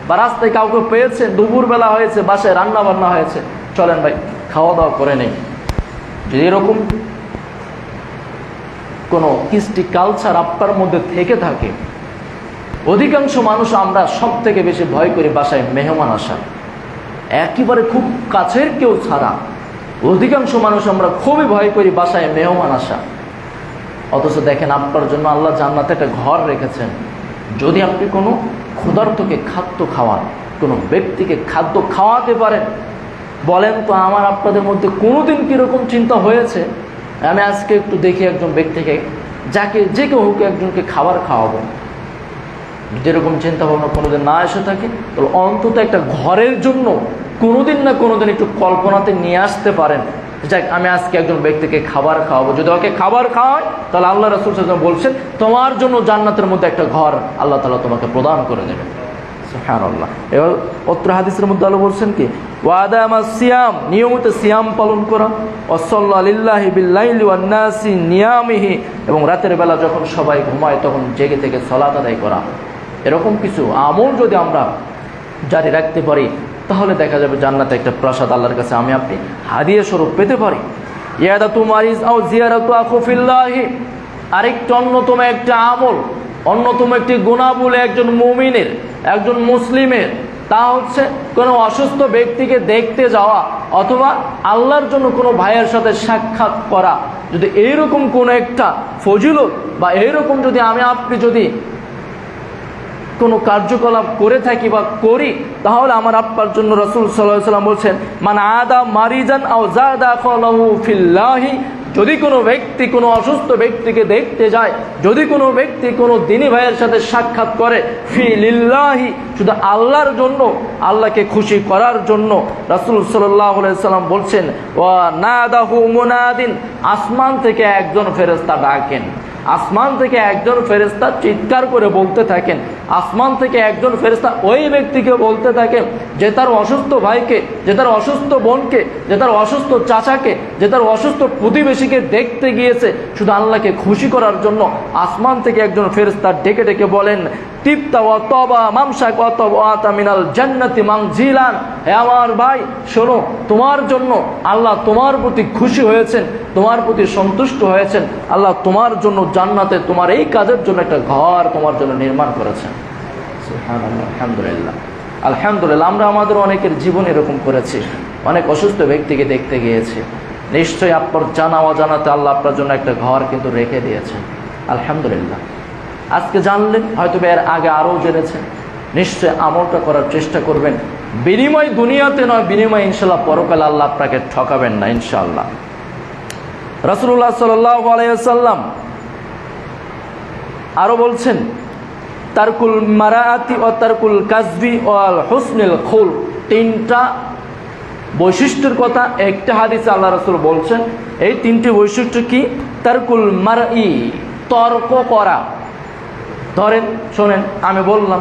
S1: বা রাস্তায় কাউকে পেয়েছে, দুপুরবেলা হয়েছে, বাসায় রান্না বান্না হয়েছে, চলেন ভাই খাওয়া দাওয়া করে নেই। যদি এরকম কোনো কৃষ্টি কালচার আপনার মধ্যে থেকে থাকে, অধিকাংশ মানুষ আমরা সব থেকে বেশি ভয় করি বাসায় মেহমান আসা, একেবারে খুব কাছের কেউ ছাড়া অধিকাংশ মানুষ আমরা খুবই ভয় করি বাসায় মেহমান আসা। অথচ দেখেন আপনার জন্য আল্লাহ জান্নাতে একটা ঘর রেখেছেন। যদি আপনি কোনো ক্ষুধার্তকে খাদ্য খাওয়ান, কোনো ব্যক্তিকে খাদ্য খাওয়াতে পারেন, বলেন তো আমার আপনাদের মধ্যে কোনোদিন কীরকম চিন্তা হয়েছে আমি আজকে একটু দেখি একজন ব্যক্তিকে, যাকে যে কেউ হোক একজনকে খাবার খাওয়াবো? যেরকম চিন্তা ভাবনা কোনোদিন না এসে থাকে, তাহলে অন্তত একটা ঘরের জন্য কোনোদিন না কোনোদিন একটু কল্পনাতে নিয়ে আসতে পারেন, যাক আমি আজকে একজন ব্যক্তিকে খাবার খাওয়াবো। যদি ওকে খাবার খাওয়ায়, তাহলে আল্লাহ রাসূল সাল্লাল্লাহু আলাইহি ওয়াসাল্লাম বলছেন তোমার জন্য জান্নাতের মধ্যে একটা ঘর আল্লাহ তাআলা তোমাকে প্রদান করে দেবেন। সুবহানাল্লাহ। এবার অত্র হাদিসের মধ্যে আল্লাহ বলছেন কি, ওয়াদামাস সিয়াম, নিয়মিত সিয়াম পালন করা, ওয়াসাল্লা লিল্লাহি বিল্লাইলি ওয়ান নাসি নিয়ামিহি, এবং রাতের বেলা যখন সবাই ঘুমায় তখন জেগে থেকে সালাত আদায় করা। এরকম কিছু আমল যদি আমরা জারি রাখতে পারি, তাহলে দেখা যাবে জান্নাতে একটা প্রাসাদ আল্লাহর কাছে আমি আপনি হাদিয়া স্বরূপ পেতে পারি। ইয়াদাতু মারিজ আও জিয়ারাতু আখু ফিল্লাহি, আরেকটা অন্যতম একটা আমল, অন্যতম একটি গুনাহ একজন মুমিনের, একজন মুসলিমের, তা হচ্ছে কোনো অসুস্থ ব্যক্তিকে দেখতে যাওয়া, অথবা আল্লাহর জন্য কোনো ভাইয়ের সাথে সাক্ষাৎ করা। যদি এইরকম কোনো একটা ফজিলত বা এইরকম যদি আমি আপনি যদি কোনো কার্যকলাপ করে থাকি বা করি, তাহলে আমার আপনার জন্য রাসূল সাল্লাল্লাহু আলাইহি ওয়াসাল্লাম বলছেন মান আদা মারিজান আও যাদা খালাহু ফিল্লাহি, যদি কোনো ব্যক্তি কোনো অসুস্থ ব্যক্তিকে দেখতে যায়, যদি কোনো ব্যক্তি কোনো দিনী ভাইয়ের সাথে সাক্ষাৎ করে, ফি লিল্লাহি, শুধু আল্লাহর জন্য, আল্লাহকে খুশি করার জন্য, রাসূল সাল্লাল্লাহু আলাইহি ওয়াসাল্লাম বলছেন ওয়া নাদাহু মুনাদিন, আসমান থেকে একজন ফেরেশতা ডাকেন, আসমান থেকে একজন ফেরেশতা চিৎকার করে বলতে থাকেন, আসমান থেকে একজন ফেরেশতা ওই ব্যক্তিকে বলতে থাকেন যে তার অসুস্থ ভাইকে, যে তার অসুস্থ বোনকে, যে তার অসুস্থ চাচাকে, যে তার অসুস্থ প্রতিবেশীকে দেখতে গিয়েছে শুধু আল্লাহকে খুশি করার জন্য। আসমান থেকে একজন ফেরেশতা ডেকে ডেকে বলেন তিবতা ওয়া তাবা মামশাক ওয়া তাওয়াতা মিনাল জান্নাতি মানজিলান, হে আমার ভাই শোনো, তোমার জন্য আল্লাহ তোমার প্রতি খুশি হয়েছেন, তোমার প্রতি সন্তুষ্ট হয়েছেন, আল্লাহ তোমার জন্য জান্নাতে তোমার এই কাজের জন্য একটা ঘর তোমার জন্য নির্মাণ করেছেন। সুবহানাল্লাহ, আলহামদুলিল্লাহ, আলহামদুলিল্লাহ। আমরা আমাদের অনেকের জীবন এরকম করেছি, অনেক অসুস্থ ব্যক্তিকে দেখতে গিয়েছি, নিশ্চয়ই আপনার জানা অজানাতে আল্লাহ আপনার জন্য একটা ঘর কিন্তু রেখে দিয়েছেন। আলহামদুলিল্লাহ। আজকে জানলেন, হয়তো এর আগে আরও জেনেছেন, নিশ্চয়ই আমলটা করার চেষ্টা করবেন। বিনিময় দুনিয়াতে নয়, বিনিময় ইনশাল্লাহ পরকালে আল্লাহ আপনাকে ঠকাবেন না ইনশাআল্লাহ। রাসূলুল্লাহ সাল্লাল্লাহু আলাইহি ওয়াসাল্লাম আরও বলছেন তারকুল মারাআতি ও তারকুল কাজবি ও আল হুসনুল খুলক, তিনটা বৈশিষ্ট্যের কথা একটা হাদিসে আল্লাহ রাসূল বলছেন। এই তিনটি বৈশিষ্ট্য কি? তারকুল মারই, তর্ক করা। ধরেন শোনেন, আমি বললাম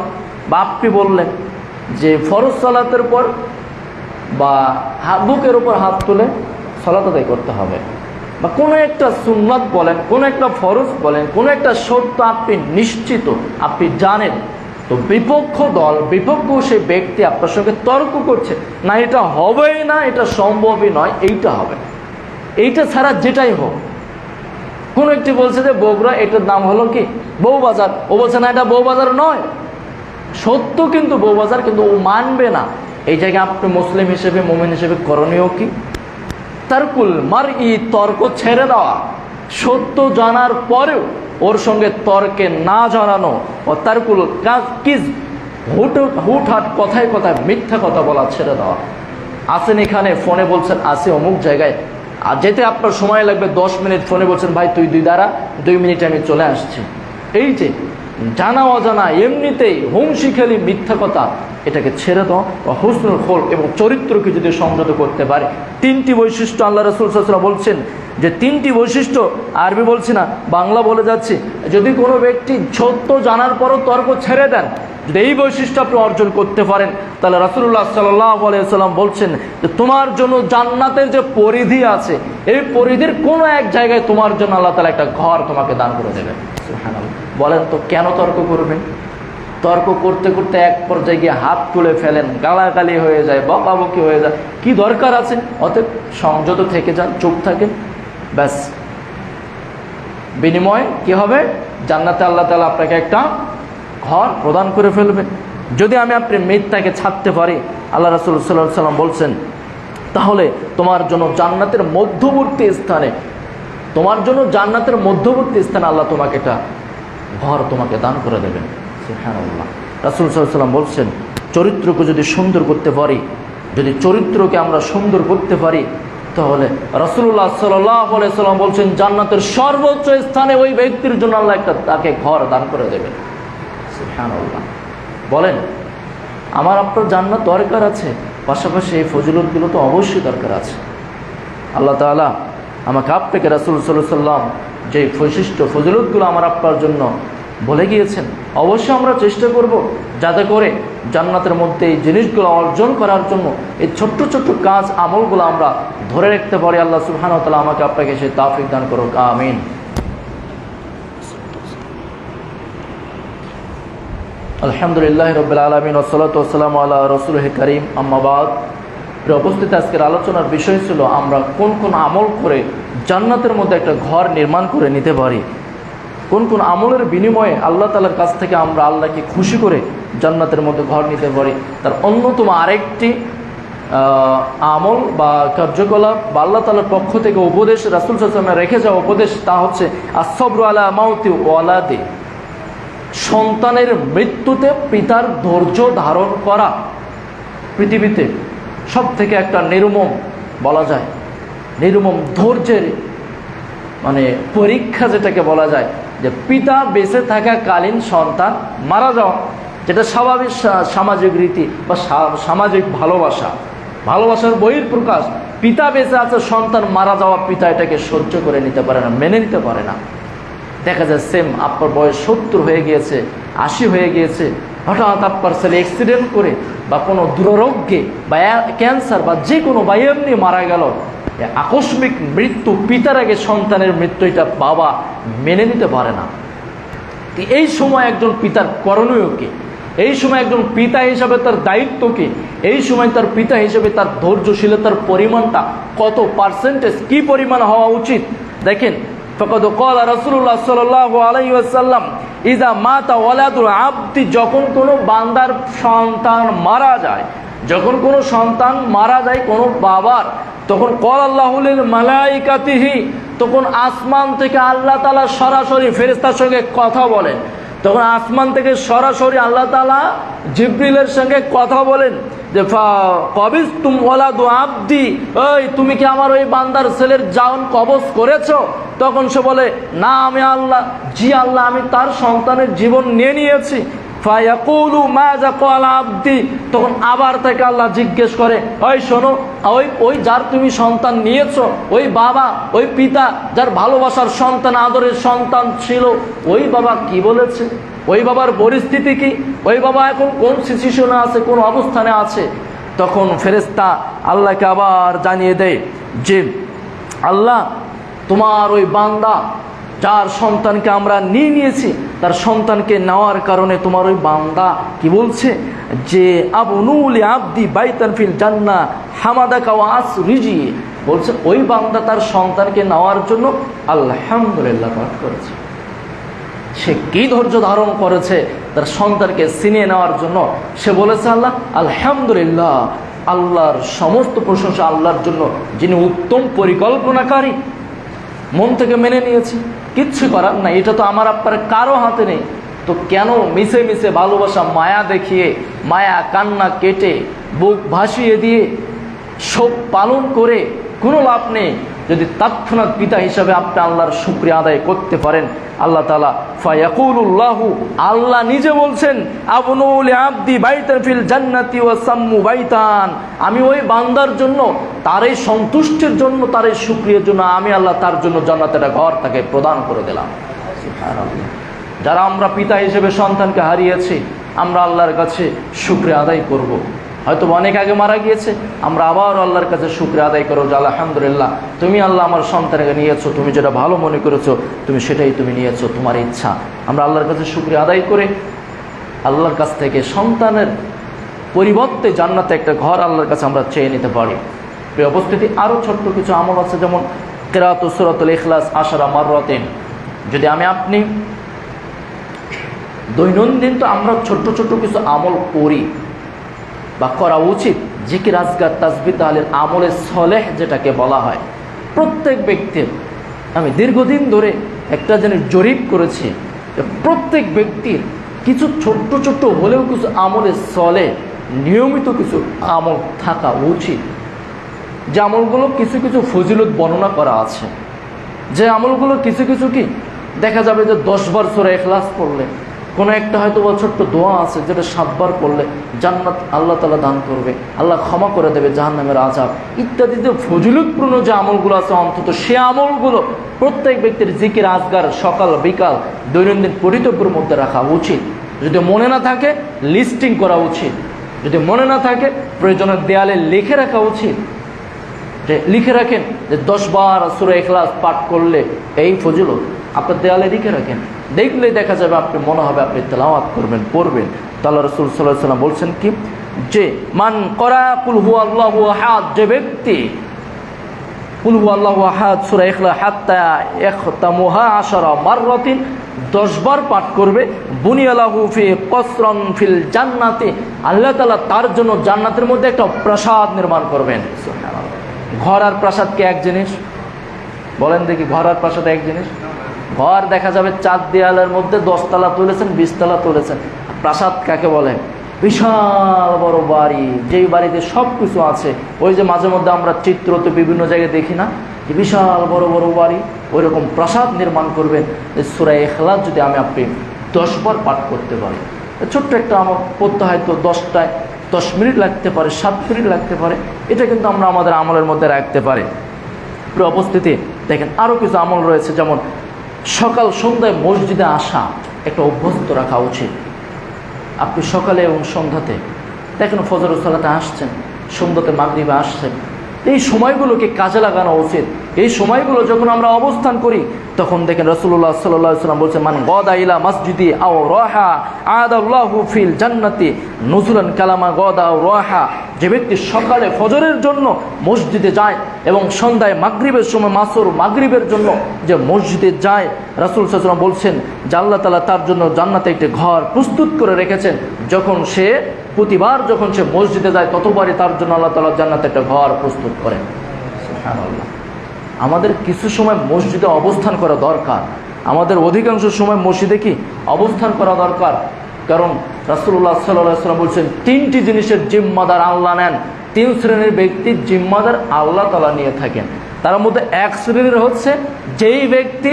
S1: বা আপনি বললেন যে ফরজ সালাতের পর বা বুকের উপর হাত তুলে সালাত আদায় করতে হবে, বা কোনো একটা সুন্নাত বলেন, কোনো একটা ফরজ বলেন, কোনো একটা সত্য আপনি নিশ্চিত, আপনি জানেন, তো বিপক্ষ দল, বিপক্ষ সেই ব্যক্তি আপনার সঙ্গে তর্ক করছে, না এটা হবেই না, এটা সম্ভবই নয়, এইটা হবে, এইটা ছাড়া যেটাই হোক, কোন একটি বলছে যে বগুড়া, এটার নাম হলো কি বউবাজার, ও বলছে না এটা বউবাজার নয়, সত্য কিন্তু বউবাজার, কিন্তু ও মানবে না। এই জায়গায় আপনি মুসলিম হিসেবে, মুমিন হিসেবে করণীয় কি? তারকুল মারই, তর্ক ছেড়ে দেওয়া, সত্য জানার পরেও ওর সঙ্গে তর্কে না জড়ানো। ও তারকুল কিজ, হুটহাট কথায় কথায় মিথ্যা কথা বলা ছেড়ে দেওয়া। আসেন এখানে, ফোনে বলছেন আসে অমুক জায়গায়, আর যেতে আপনার সময় লাগবে 10 মিনিট, ফোনে বলছেন ভাই তুই 2 মিনিটে আমি চলে আসছি। এই যে জানা অজানা এমনিতেই হুমশি খেলি মিথ্যা কথা, এটাকে ছেড়ে দাও। হুসনুল খুলক এবং চরিত্রকে যদি সংযত করতে পারে, 3টি বৈশিষ্ট্য আল্লাহ রাসূল সাল্লাল্লাহু আলাইহি ওয়াসাল্লাম বলছেন যে 3টি বৈশিষ্ট্য, আরবি বলছি না বাংলা বলে যাচ্ছি, যদি কোনো ব্যক্তি সত্য জানার পরও তর্ক ছেড়ে দেন, যদি এই বৈশিষ্ট্য আপনি অর্জন করতে পারেন, তাহলে রাসূলুল্লাহ সাল্লাল্লাহু আলাইহি ওয়াসাল্লাম বলছেন যে তোমার জন্য জান্নাতের যে পরিধি আছে, এই পরিধির কোনো এক জায়গায় তোমার জন্য আল্লাহ তাআলা একটা ঘর তোমাকে দান করে দেবেন। সুবহানাল্লাহ। বলেন তো কেন তর্ক করবেন? তর্ক করতে করতে এক পর্যায়ে গিয়ে হাত তুলে ফেলেন, গালাগালি হয়ে যায়, বকাবকি হয়ে যায়, কি দরকার আছে? অতএব সংযত থেকে যান, চুপ থাকেন, ব্যাস। বিনিময়ে কি হবে? জান্নাতে আল্লাহ তাআলা আপনাকে একটা ঘর প্রদান করে ফেলবেন। যদি আপনি মিথ্যাকে ছাড়তে পারি, আল্লাহ রাসূল সাল্লাল্লাহু আলাইহি ওয়াসাল্লাম বলছেন, তাহলে তোমার জন্য জান্নাতের মধ্যবর্তী স্থানে, তোমার জন্য জান্নাতের মধ্যবর্তী স্থানে আল্লাহ তোমাকে একটা ঘর তোমাকে দান করে দেবেন। সুবহানাল্লাহ। রাসূল সাল্লাল্লাহু আলাইহি ওয়াসাল্লাম বলছেন, চরিত্রকে যদি সুন্দর করতে পারি, যদি চরিত্রকে আমরা সুন্দর করতে পারি, তাহলে রাসূলুল্লাহ সাল্লাল্লাহু আলাইহি ওয়াসাল্লাম বলছেন জান্নাতের সর্বোচ্চ স্থানে ওই ব্যক্তির জন্য আল্লাহ একটা তাকে ঘর দান করে দেবেন। সুবহানাল্লাহ। বলেন, আমার আপনার জান্নাত দরকার আছে, পাশাপাশি এই ফজিলতগুলো তো অবশ্যই দরকার আছে। আল্লাহ তাআলা আমাকে আপনাকে রাসূল সাল্লাল্লাহু আলাইহি ওয়াসাল্লাম যে ফজিলতগুলো আমার আপনার জন্য বলে গিয়েছেন, অবশ্যই আমরা চেষ্টা করব যাতে করে জান্নাতের মধ্যে এই জিনিসগুলো অর্জন করার জন্য এই ছোট্ট ছোট্ট কাজ আমলগুলো আমরা ধরে রাখতে পারি। আল্লাহ সুবহানাহু ওয়া তাআলা আমাকে আপনাকে সেই তৌফিক দান করুক, আমিন। আলহামদুলিল্লাহ রাব্বিল আলামিন, ওয়াসসালাতু ওয়াসসালামু আলা রাসূলিল কারীম, আম্মা বাদ। প্রিয় উপস্থিতি, আজকের আলোচনার বিষয় ছিল আমরা কোন কোন আমল করে জান্নাতের মধ্যে একটা ঘর নির্মাণ করে নিতে পারি, কোন কোন আমলের বিনিময়ে আল্লাহ তাআলার কাছ থেকে আমরা আল্লাহকে খুশি করে জান্নাতের মধ্যে ঘর নিতে পারি। তার অন্যতম আরেকটি আমল বা কার্যকলাপ বা আল্লাহ তাআলার পক্ষ থেকে উপদেশ, রাসূল সাল্লাল্লাহু আলাইহি ওয়াসাল্লাম রেখে যাওয়া উপদেশ, তা হচ্ছে আস-সাবরু আলা মাউতি ওয়ালাদি, সন্তানের মৃত্যুতে পিতার ধৈর্য ধারণ করা। পৃথিবীতে সব থেকে একটা নির্মম, বলা যায় নির্মম ধৈর্যের পরীক্ষা যেটাকে বলা যায়, যে পিতা বেঁচে থাকাকালীন সন্তান মারা যাওয়া, যেটা স্বাভাবিক সামাজিক রীতি বা সামাজিক ভালোবাসার বহিঃপ্রকাশ। পিতা বেঁচে আছে, সন্তান মারা যাওয়া, পিতা এটাকে সহ্য করে নিতে পারে না, মেনে নিতে পারে না। দেখা যায় সেম আপনার বয়স 70 হয়ে গিয়েছে, 80 হয়ে গিয়েছে, হঠাৎ আপনার ছেলে অ্যাক্সিডেন্ট করে বা কোনো দুরারোগ্যে বা ক্যান্সার বা যে কোনো বা এমনি মারা গেল, আকস্মিক মৃত্যু, পিতার আগে সন্তানের মৃত্যু, এটা বাবা মেনে নিতে পারে না। এই সময় একজন পিতার করণীয় কি? এই সময় একজন পিতা হিসাবে তার দায়িত্ব কি? এই সময় তার পিতা হিসেবে তার ধৈর্যশীলতার পরিমাণটা কত পার্সেন্টেজ, কি পরিমাণ হওয়া উচিত? দেখেন, ফাকাদ ক্বালা রাসূলুল্লাহ সাল্লাল্লাহু আলাইহি ওয়াসাল্লাম, ইযা মাতা ওয়ালাদুল আবদি, যখন কোনো বান্দার সন্তান মারা যায়, যখন কোনো সন্তান মারা যায় কোনো বাবার, তখন ক্বালাল্লাহু লিল মালাইকাতিহি, তখন আসমান থেকে আল্লাহ তাআলা সরাসরি ফেরেশতার সঙ্গে কথা বলেন। তখন আসমান থেকে সরাসরি আল্লাহ তাআলা জিবরিলের সঙ্গে কথা বলেন যে কবিজতুম ওয়ালাদু আবদি, ওই তুমি কি আমার ওই বান্দার ছেলের জান কবজ করেছো? তখন সে বলে, না আমি আল্লাহ, জি আল্লাহ, আমি তার সন্তানের জীবন নিয়ে নিয়েছি। ফায়াকুলু মাযা ক্বালা আবদি, তখন আবার তাকে আল্লাহ জিজ্ঞেস করে, ওই শোনো, ওই যার তুমি সন্তান নিয়েছো, ওই বাবা, ওই পিতা যার ভালোবাসার সন্তান, আদরের সন্তান ছিল, ওই বাবা কি বলেছে? ওই বাবার পরিস্থিতি কি? ওই বাবা এখন কোন সিচুয়েশনে আছে, কোন অবস্থানে আছে? তখন ফেরেশতা আল্লাহকে আবার জানিয়ে দেয় যে আল্লাহ, তোমার ওই বান্দা যার সন্তানকে আমরা নিয়েছি, তার সন্তানকে নেওয়ার কারণে তোমার ওই বান্দা কি বলছে যে আবনুলি আবদি বাইতান ফিল জান্নাহ হামাদাকা ওয়া আসরিজি, বলছে ওই বান্দা তার সন্তানকে নেওয়ার জন্য আলহামদুলিল্লাহ পাঠ করেছে। সে কি ধৈর্য ধারণ করেছে তার সন্তানকে ছিনিয়ে নেওয়ার জন্য। সে বলেছে আল্লাহ আলহামদুলিল্লাহ, আল্লাহর সমস্ত প্রশংসা আল্লাহর জন্য যিনি উত্তম পরিকল্পনাকারী। মন থেকে মেনে নিয়েছি, কিচ্ছু করার নাই, এটা তো আমার আপনার কারো হাতে নেই। তো কেন মিশে মিশে ভালোবাসা মায়া দেখিয়ে, মায়া কান্না কেটে, বুক ভাসিয়ে দিয়ে সব পালন করে কোনো লাভ নেই। যদি তৎক্ষণাৎ পিতা হিসাবে আপনি আল্লাহর শুকরিয়া আদায় করতে পারেন, আল্লাহ তাআলা ফায়াকুলুল্লাহু, আল্লাহ নিজে বলছেন আবনু লিআবদি বাইতান ফিল জান্নাতি ওয়া সাম্মু বাইতান, আমি ওই বান্দার জন্য, তার এই সন্তুষ্টির জন্য, তার এই শুকরিয়ার জন্য আমি আল্লাহ তার জন্য জান্নাতে একটা ঘর তাকে প্রদান করে দিলাম। সুবহানাল্লাহ। যারা আমরা পিতা হিসেবে সন্তানকে হারিয়েছি, আমরা আল্লাহর কাছে শুকরিয়া আদায় করব। হয়তো অনেক আগে মারা গিয়েছে, আমরা আবার আল্লাহর কাছে শুকরিয়া আদায় করো যে আলহামদুলিল্লাহ, তুমি আল্লাহ আমার সন্তানকে নিয়েছো, তুমি যেটা ভালো মনে করেছো তুমি সেটাই তুমি নিয়েছো, তোমার ইচ্ছা। আমরা আল্লাহর কাছে শুকরিয়া আদায় করে আল্লাহর কাছ থেকে সন্তানের পরিবর্তে জান্নাতে একটা ঘর আল্লাহর কাছে আমরা চেয়ে নিতে পারি। প্রিয় উপস্থিতি, আরও ছোট্ট কিছু আমল আছে, যেমন কিরাআত সূরাতুল ইখলাস 10 মাররাতিন। যদি আমি আপনি দৈনন্দিন, তো আমরা ছোট্ট ছোট্ট কিছু আমল করি বা করা উচিত, জিকির, আজকার, তাসবিহ, তাহলিল, আমলে সলেহ যেটাকে বলা হয়। প্রত্যেক ব্যক্তির, আমি দীর্ঘদিন ধরে একটা জিনিস জরিপ করেছি, প্রত্যেক ব্যক্তির কিছু ছোট্ট ছোট্ট হলেও কিছু আমলে সলেহ, নিয়মিত কিছু আমল থাকা উচিত। যে আমলগুলো কিছু কিছু ফজিলত বর্ণনা করা আছে, যে আমলগুলো কিছু কিছু কি দেখা যাবে যে 10 বার সূরা ইখলাস পড়লে, কোনো একটা হয়তো বা ছোট্ট দোয়া আছে যেটা 7 বার পড়লে জান্নাত আল্লাহ তাআলা দান করবে, আল্লাহ ক্ষমা করে দেবে জাহান্নামের আযাব ইত্যাদিতে ফজিলতপূর্ণ যে আমলগুলো আছে, অন্তত সে আমলগুলো প্রত্যেক ব্যক্তির জিকির, আজকার, সকাল বিকাল দৈনন্দিন পরিতব্যের মধ্যে রাখা উচিত। যদি মনে না থাকে লিস্টিং করা উচিত, যদি মনে না থাকে প্রয়োজনের দেয়ালে লিখে রাখা উচিত। যে লিখে রাখেন যে 10 বার সূরা ইখলাস পাঠ করলে এই ফজিলত, আপনার দেয়ালে লিখে রাখেন, দেখলে দেখা যাবে আপনি মনে হবে আপনি তেলাওয়াত করবেন, পড়বেন। তো আল্লাহ রাসূল সাল্লাল্লাহু আলাইহি ওয়াসাল্লাম বলছেন কি, যে মান করা কুল হুয়াল্লাহু আহাদ, যে ব্যক্তি কুল হুয়াল্লাহু আহাদ সূরা ইখলাস হাত্তা ইখতামুহা 10 মাররাতিন 10 বার পাঠ করবে, বুনিয়া লাহু ফি কসরান ফিল জান্নাতি, আল্লাহ তাআলা তার জন্য জান্নাতের মধ্যে একটা প্রাসাদ নির্মাণ করবেন। সুবহানাল্লাহ। ঘর আর প্রাসাদ কি এক জিনিস? বলেন দেখি, ঘর আর প্রাসাদ এক জিনিস? ঘর দেখা যাবে 4 দেয়ালের মধ্যে 10 তলা তুলেছেন, 20 তলা তুলেছেন। প্রাসাদ কাকে বলে? বিশাল বড় বাড়ি, যেই বাড়িতে সব কিছু আছে। ওই যে মাঝে মধ্যে আমরা চিত্রতে বিভিন্ন জায়গায় দেখি না, যে বিশাল বড় বড় বাড়ি, ওই রকম প্রাসাদ নির্মাণ করবেন। সূরা ইখলাস যদি আমি আপনি 10 বার পাঠ করতে পারি, ছোট্ট একটা আমল করতে হয়তো 10 মিনিট লাগতে পারে, 7 মিনিট লাগতে পারে, এটা কিন্তু আমরা আমাদের আমলের মধ্যে রাখতে পারি। প্রিয় উপস্থিতি, দেখেন আরও কিছু আমল রয়েছে, যেমন সকাল সন্ধ্যায় মসজিদে আসা একটা অভ্যস্ত রাখা উচিত। আপনি সকালে এবং সন্ধ্যাতে দেখেন ফজরের সালাতে আসছেন, সন্ধ্যাতে মাগরিবে আসছেন, এই সময়গুলোকে কাজে লাগানো উচিত। এই সময়গুলো যখন আমরা অবস্থান করি তখন দেখেন রাসূলুল্লাহ সাল্লাল্লাহু আলাইহি ওয়াসাল্লাম বলছেন, মান গাদা ইলা মসজিদি আও রাহা আদাল্লাহু ফিল জান্নাতি নুজুলান কালামা গাদা আও রাহা, যে ব্যক্তি সকালে ফজরের জন্য মসজিদে যায় এবং সন্ধ্যায় মাগরিবের সময় মাসর মাগরিবের জন্য যে মসজিদে যায়, রাসূল সাল্লাল্লাহু আলাইহি ওয়াসাল্লাম বলছেন যে আল্লাহ তাআলা তার জন্য জান্নাতে একটি ঘর প্রস্তুত করে রেখেছেন। যখন সে প্রতিবার যখন সে মসজিদে যায় ততবারই তার জন্য আল্লাহ তাআলা জান্নাতে একটা ঘর প্রস্তুত করেন। সুবহানাল্লাহ। আমাদের কিছু সময় মসজিদে অবস্থান করা দরকার, আমাদের অধিকাংশ সময় মসজিদে কি অবস্থান করা দরকার। কারণ রাসূলুল্লাহ সাল্লাল্লাহু আলাইহি ওয়াসাল্লাম বলছেন 3টি জিনিসের জিম্মাদার আল্লাহ নেন। 3 শ্রেণীর ব্যক্তির জিম্মাদার আল্লাহ তাআলা নিয়ে থাকেন। তার মধ্যে এক শ্রেণীর হচ্ছে যেই ব্যক্তি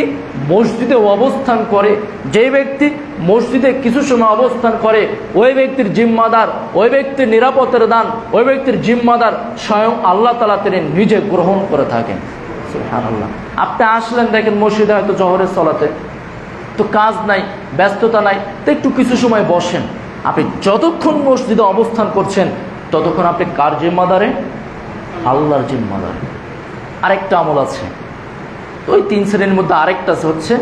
S1: মসজিদে অবস্থান করে, যেই ব্যক্তি মসজিদে কিছু সময় অবস্থান করে, ওই ব্যক্তির জিম্মাদার, ওই ব্যক্তির নিরাপত্তার দান, ওই ব্যক্তির জিম্মাদার স্বয়ং আল্লাহ তাআলা তিনি নিজে গ্রহণ করে থাকেন। সুবহানাল্লাহ। আপনি আসলেন, দেখেন মসজিদে হয়তো জোহরের সালাতে তো কাজ নাই, ব্যস্ততা নাই, তো একটু কিছু সময় বসেন। আপনি যতক্ষণ মসজিদে অবস্থান করছেন ততক্ষণ আপনি কার জিম্মাদারে? আল্লাহর জিম্মাদারে। আরেকটা আমল আছে, ওই 3 শ্রেণীর মধ্যে আরেকটা হচ্ছে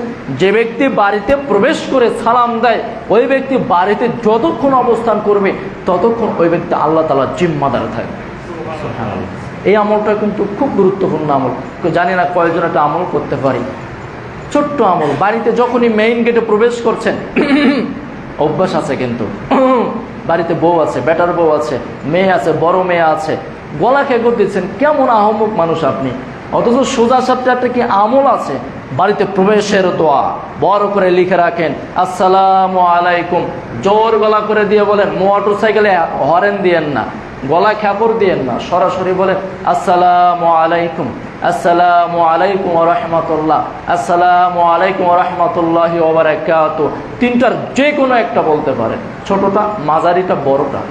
S1: যে ব্যক্তি বাড়িতে প্রবেশ করে সালাম দেয়, ওই ব্যক্তি বাড়িতে যতক্ষণ অবস্থান করবে ততক্ষণ ওই ব্যক্তি আল্লাহ তাআলার জিম্মাদার থাকবে। সুবহানাল্লাহ। এই আমলটা কিন্তু খুব গুরুত্বপূর্ণ আমল। জানি না কয়েকজন একটা আমল করতে পারি, ছোট্ট আমল। বাড়িতে যখনই মেইন গেটে প্রবেশ করছেন, অভ্যাস আছে কিন্তু বাড়িতে বউ আছে, বেটার বউ আছে, মেয়ে আছে, বড় মেয়ে আছে, গলা খেয়ে দিচ্ছেন, কেমন আহম্মক মানুষ আপনি। অথচ সোজা সাপটা একটা কি আমল আছে, বাড়িতে প্রবেশের দোয়া বড় করে লিখে রাখেন, আসসালামু আলাইকুম, জোর গলা করে দিয়ে বলেন, মোটর সাইকেলে হরেন দিয়েন না, গলা খ্যাপড় দিয়েন না, সরাসরি বলেন আসসালামু আলাইকুম, আসসালামু আলাইকুম ওয়া রাহমাতুল্লাহ, আসসালামু আলাইকুম ওয়া রাহমাতুল্লাহি ওয়া বারাকাতুহু। তিনটার যে কোনো একটা বলতে পারেন, ছোটটা, মাঝারিটা, বড়টা।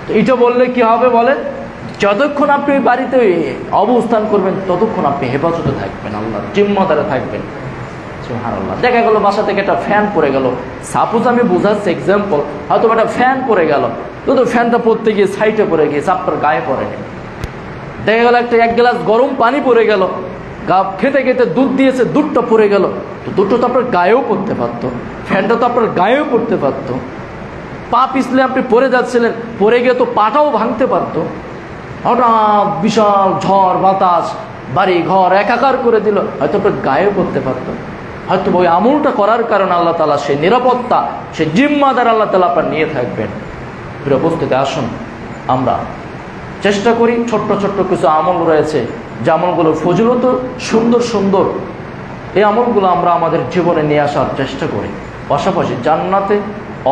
S1: তো এটা বললে কি হবে বলেন? যতক্ষণ আপনি বাড়িতে অবস্থান করবেন ততক্ষণ আপনি হেফাজতে থাকবেন, আল্লাহর জিম্মাদারে থাকবেন। সুবহানাল্লাহ। দেখা গেল বাসা থেকে একটা ফ্যান পড়ে গেল, সাপোজ আমি বোঝাচ্ছি এক্সাম্পল, হয়তো একটা ফ্যান পড়ে গেল, তো ফ্যানটা পড়তে গিয়ে সাইডে পড়ে গিয়েছে, আপনার গায়ে পড়েনি। দেখা গেল একটা 1 গ্লাস গরম পানি পড়ে গেল, খেতে খেতে দুধ দিয়েছে, দুধটা পড়ে গেল, তো দুধটা তো আপনার গায়েও পড়তে পারতো, ফ্যানটা তো আপনার গায়েও পড়তে পারতো। পা পিছলে আপনি পড়ে যাচ্ছিলেন, পড়ে গিয়ে তো পাটাও ভাঙতে পারতো। হঠাৎ বিশাল ঝড় বাতাস বাড়ি ঘর একাকার করে দিল, হয়তো আপনার গায়েও পড়তে পারতো। হয়তো ওই আমলটা করার কারণে আল্লাহ তাআলা সেই নিরাপত্তা, সেই জিম্মাদার আল্লাহ তাআলা আপনার নিয়ে থাকবেন। প্রিয় উপস্থিতি, আসুন আমরা চেষ্টা করি, ছোট্ট ছোট্ট কিছু আমল রয়েছে যে আমলগুলো ফজিলত সুন্দর সুন্দর, এই আমলগুলো আমরা আমাদের জীবনে নিয়ে আসার চেষ্টা করি। পাশাপাশি জান্নাতে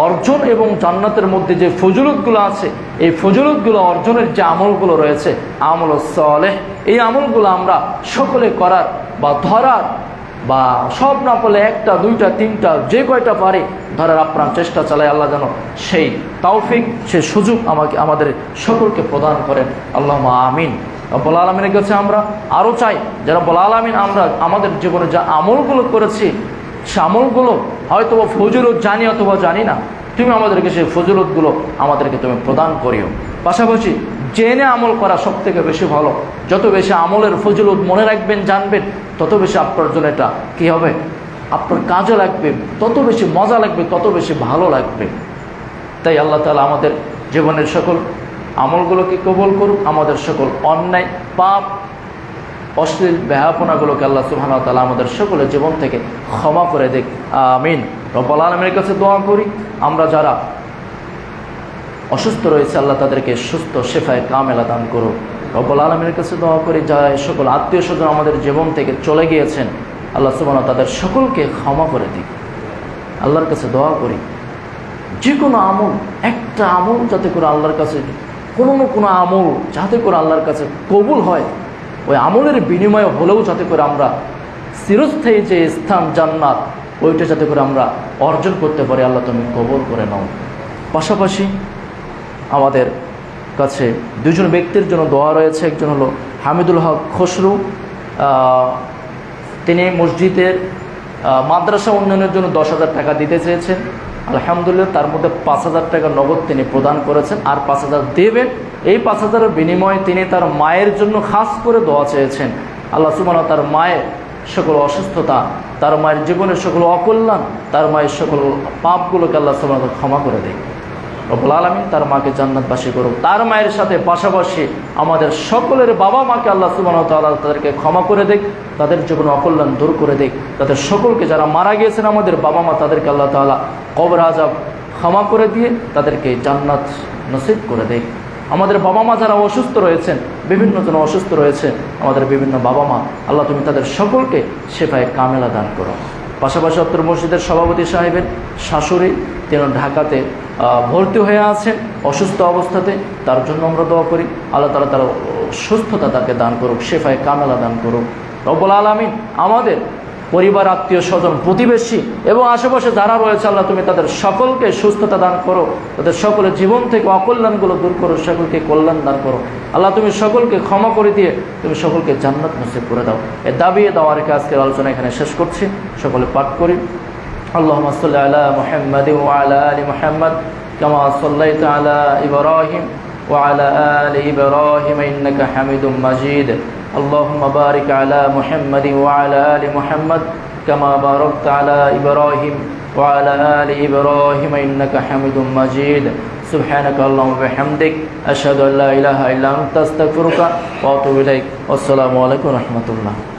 S1: অর্জন এবং জান্নাতের মধ্যে যে ফজিলতগুলো আছে, এই ফজিলতগুলো অর্জনের যে আমলগুলো রয়েছে, আমল সালেহ, এই আমলগুলো আমরা সকলে করার বা ধরার, বা সব না বলে 1টা 2টা 3টা যে কয়টা পারে ধরার আপনার চেষ্টা চালায়। আল্লাহ যেন সেই তৌফিক, সেই সুযোগ আমাদের সকলকে প্রদান করেন। আল্লাহুম্মা আমিন। রব্বুল আলামিনের কাছে আমরা আরও চাই যে রব্বুল আলামিন আমরা আমাদের জীবনে যা আমলগুলো করেছি, সে আমলগুলো হয়তো ফজিলত জানি অথবা জানি না, তুমি আমাদেরকে সেই ফজিলতগুলো আমাদেরকে তুমি প্রদান করিও। পাশাপাশি জেনে আমল করা সব থেকে বেশি ভালো। যত বেশি আমলের ফজিলত মনে রাখবেন, জানবেন, তত বেশি আপনার জন্য এটা কী হবে, আপনার কাজে লাগবে, তত বেশি মজা লাগবে, তত বেশি ভালো লাগবে। তাই আল্লাহ তাআলা আমাদের জীবনের সকল আমলগুলোকে কবুল করুক, আমাদের সকল অন্যায় পাপ অশ্লীল ব্যাহাপনাগুলোকে আল্লাহ সুবহানাহু ওয়া তাআলা আমাদের সকলের জীবন থেকে ক্ষমা করে দিক, আমিন। রব্বুল আলামিনের কাছে দোয়া করি, আমরা যারা অসুস্থ রয়েছে আল্লাহ তাদেরকে সুস্থ শেফায়ে কামেলা দান করুক। রব্বুল আলামিনের কাছে দোয়া করি, যারা সকল আত্মীয় স্বজন আমাদের জীবন থেকে চলে গিয়েছেন আল্লাহ সুবহানাহু ওয়া তাআলা তাদের সকলকে ক্ষমা করে দিক। আল্লাহর কাছে দোয়া করি, যে কোনো আমল, একটা আমল যাতে করে আল্লাহর কাছে, কোনো না কোনো আমল যাতে করে আল্লাহর কাছে কবুল হয়, ওই আমলের বিনিময়ে হলেও যাতে করে আমরা চিরস্থায়ী যে স্থান জান্নাত, ওইটা যাতে করে আমরা অর্জন করতে পারি, আল্লাহ তুমি কবুল করে নাও। পাশাপাশি আমাদের কাছে 2জন ব্যক্তির জন্য দোয়া রয়েছে। একজন হলো হামিদুল হক খসরু, তিনি মসজিদের মাদ্রাসা উন্নয়নের জন্য 10,000 টাকা দিতে চেয়েছেন। আলহামদুলিল্লাহ, তার মধ্যে 5,000 টাকা নগদ তিনি প্রদান করেছেন, আর 5,000 দেবেন। এই 5,000-এর বিনিময়ে তিনি তার মায়ের জন্য খাস করে দোয়া চেয়েছেন। আল্লাহ সুবহানাহু তার মায়ের সকল অসুস্থতা, তার মায়ের জীবনের সকল অকল্যাণ, তার মায়ের সকল পাপগুলোকে আল্লাহ সুবহানাহু ক্ষমা করে দেয়। রব্বুল আলামিন তার মাকে জান্নাতবাসী করুক। তার মায়ের সাথে পাশাপাশি আমাদের সকলের বাবা মাকে আল্লাহ সুবহানাহু তাআলা তাদেরকে ক্ষমা করে দেখ, তাদের জীবনে অকল্যাণ দূর করে দেখ। তাদের সকলকে, যারা মারা গিয়েছেন আমাদের বাবা মা, তাদেরকে আল্লাহ তাআলা কবর আযাব ক্ষমা করে দিয়ে তাদেরকে জান্নাত নসিব করে দেখ। আমাদের বাবা মা যারা অসুস্থ রয়েছেন, বিভিন্ন জন অসুস্থ রয়েছে, আমাদের বিভিন্ন বাবা মা, আল্লাহ তুমি তাদের সকলকে শেফায়ে কামেলা দান করো। পাশাপাশি অত্র মসজিদের সভাপতি সাহেবের শাশুড়ি, তিনি ঢাকাতে ভর্তি হয়ে আছেন অসুস্থ অবস্থাতে, তার জন্য আমরা দোয়া করি, আল্লাহ তাআলা তার সুস্থতা তাকে দান করুক, শেফায়ে কামেলা দান করুক। রব্বুল আলামিন আমাদের পরিবার, আত্মীয় স্বজন, প্রতিবেশী এবং আশেপাশে যারা রয়েছে, আল্লাহ তুমি তাদের সকলকে সুস্থতা দান করো, তাদের সকলের জীবন থেকে অকল্যাণগুলো দূর করো, সকলকে কল্যাণ দান করো। আল্লাহ তুমি সকলকে ক্ষমা করে দিয়ে তুমি সকলকে জান্নাত নসিব করে দাও। এ দাবি দাওয়া রেখে আজকের আলোচনা এখানে শেষ করছি। সকলে পাঠ করি, আল্লাহুম্মা সাল্লি আলা মুহাম্মাদ ওয়া আলা আলি মুহাম্মাদ কামা সাল্লাইতা আলা ইব্রাহিম ওয়া আলা আলি ইব্রাহিম ইন্নাকা হামিদুম মাজিদ। اللهم بارك على محمد وعلى آل محمد كما باركت على إبراهيم وعلى آل إبراهيم إنك حميد مجيد سبحانك اللهم وبحمدك أشهد أن لا إله إلا أنت أستغفرك وأتوب إليك والسلام عليكم ورحمة الله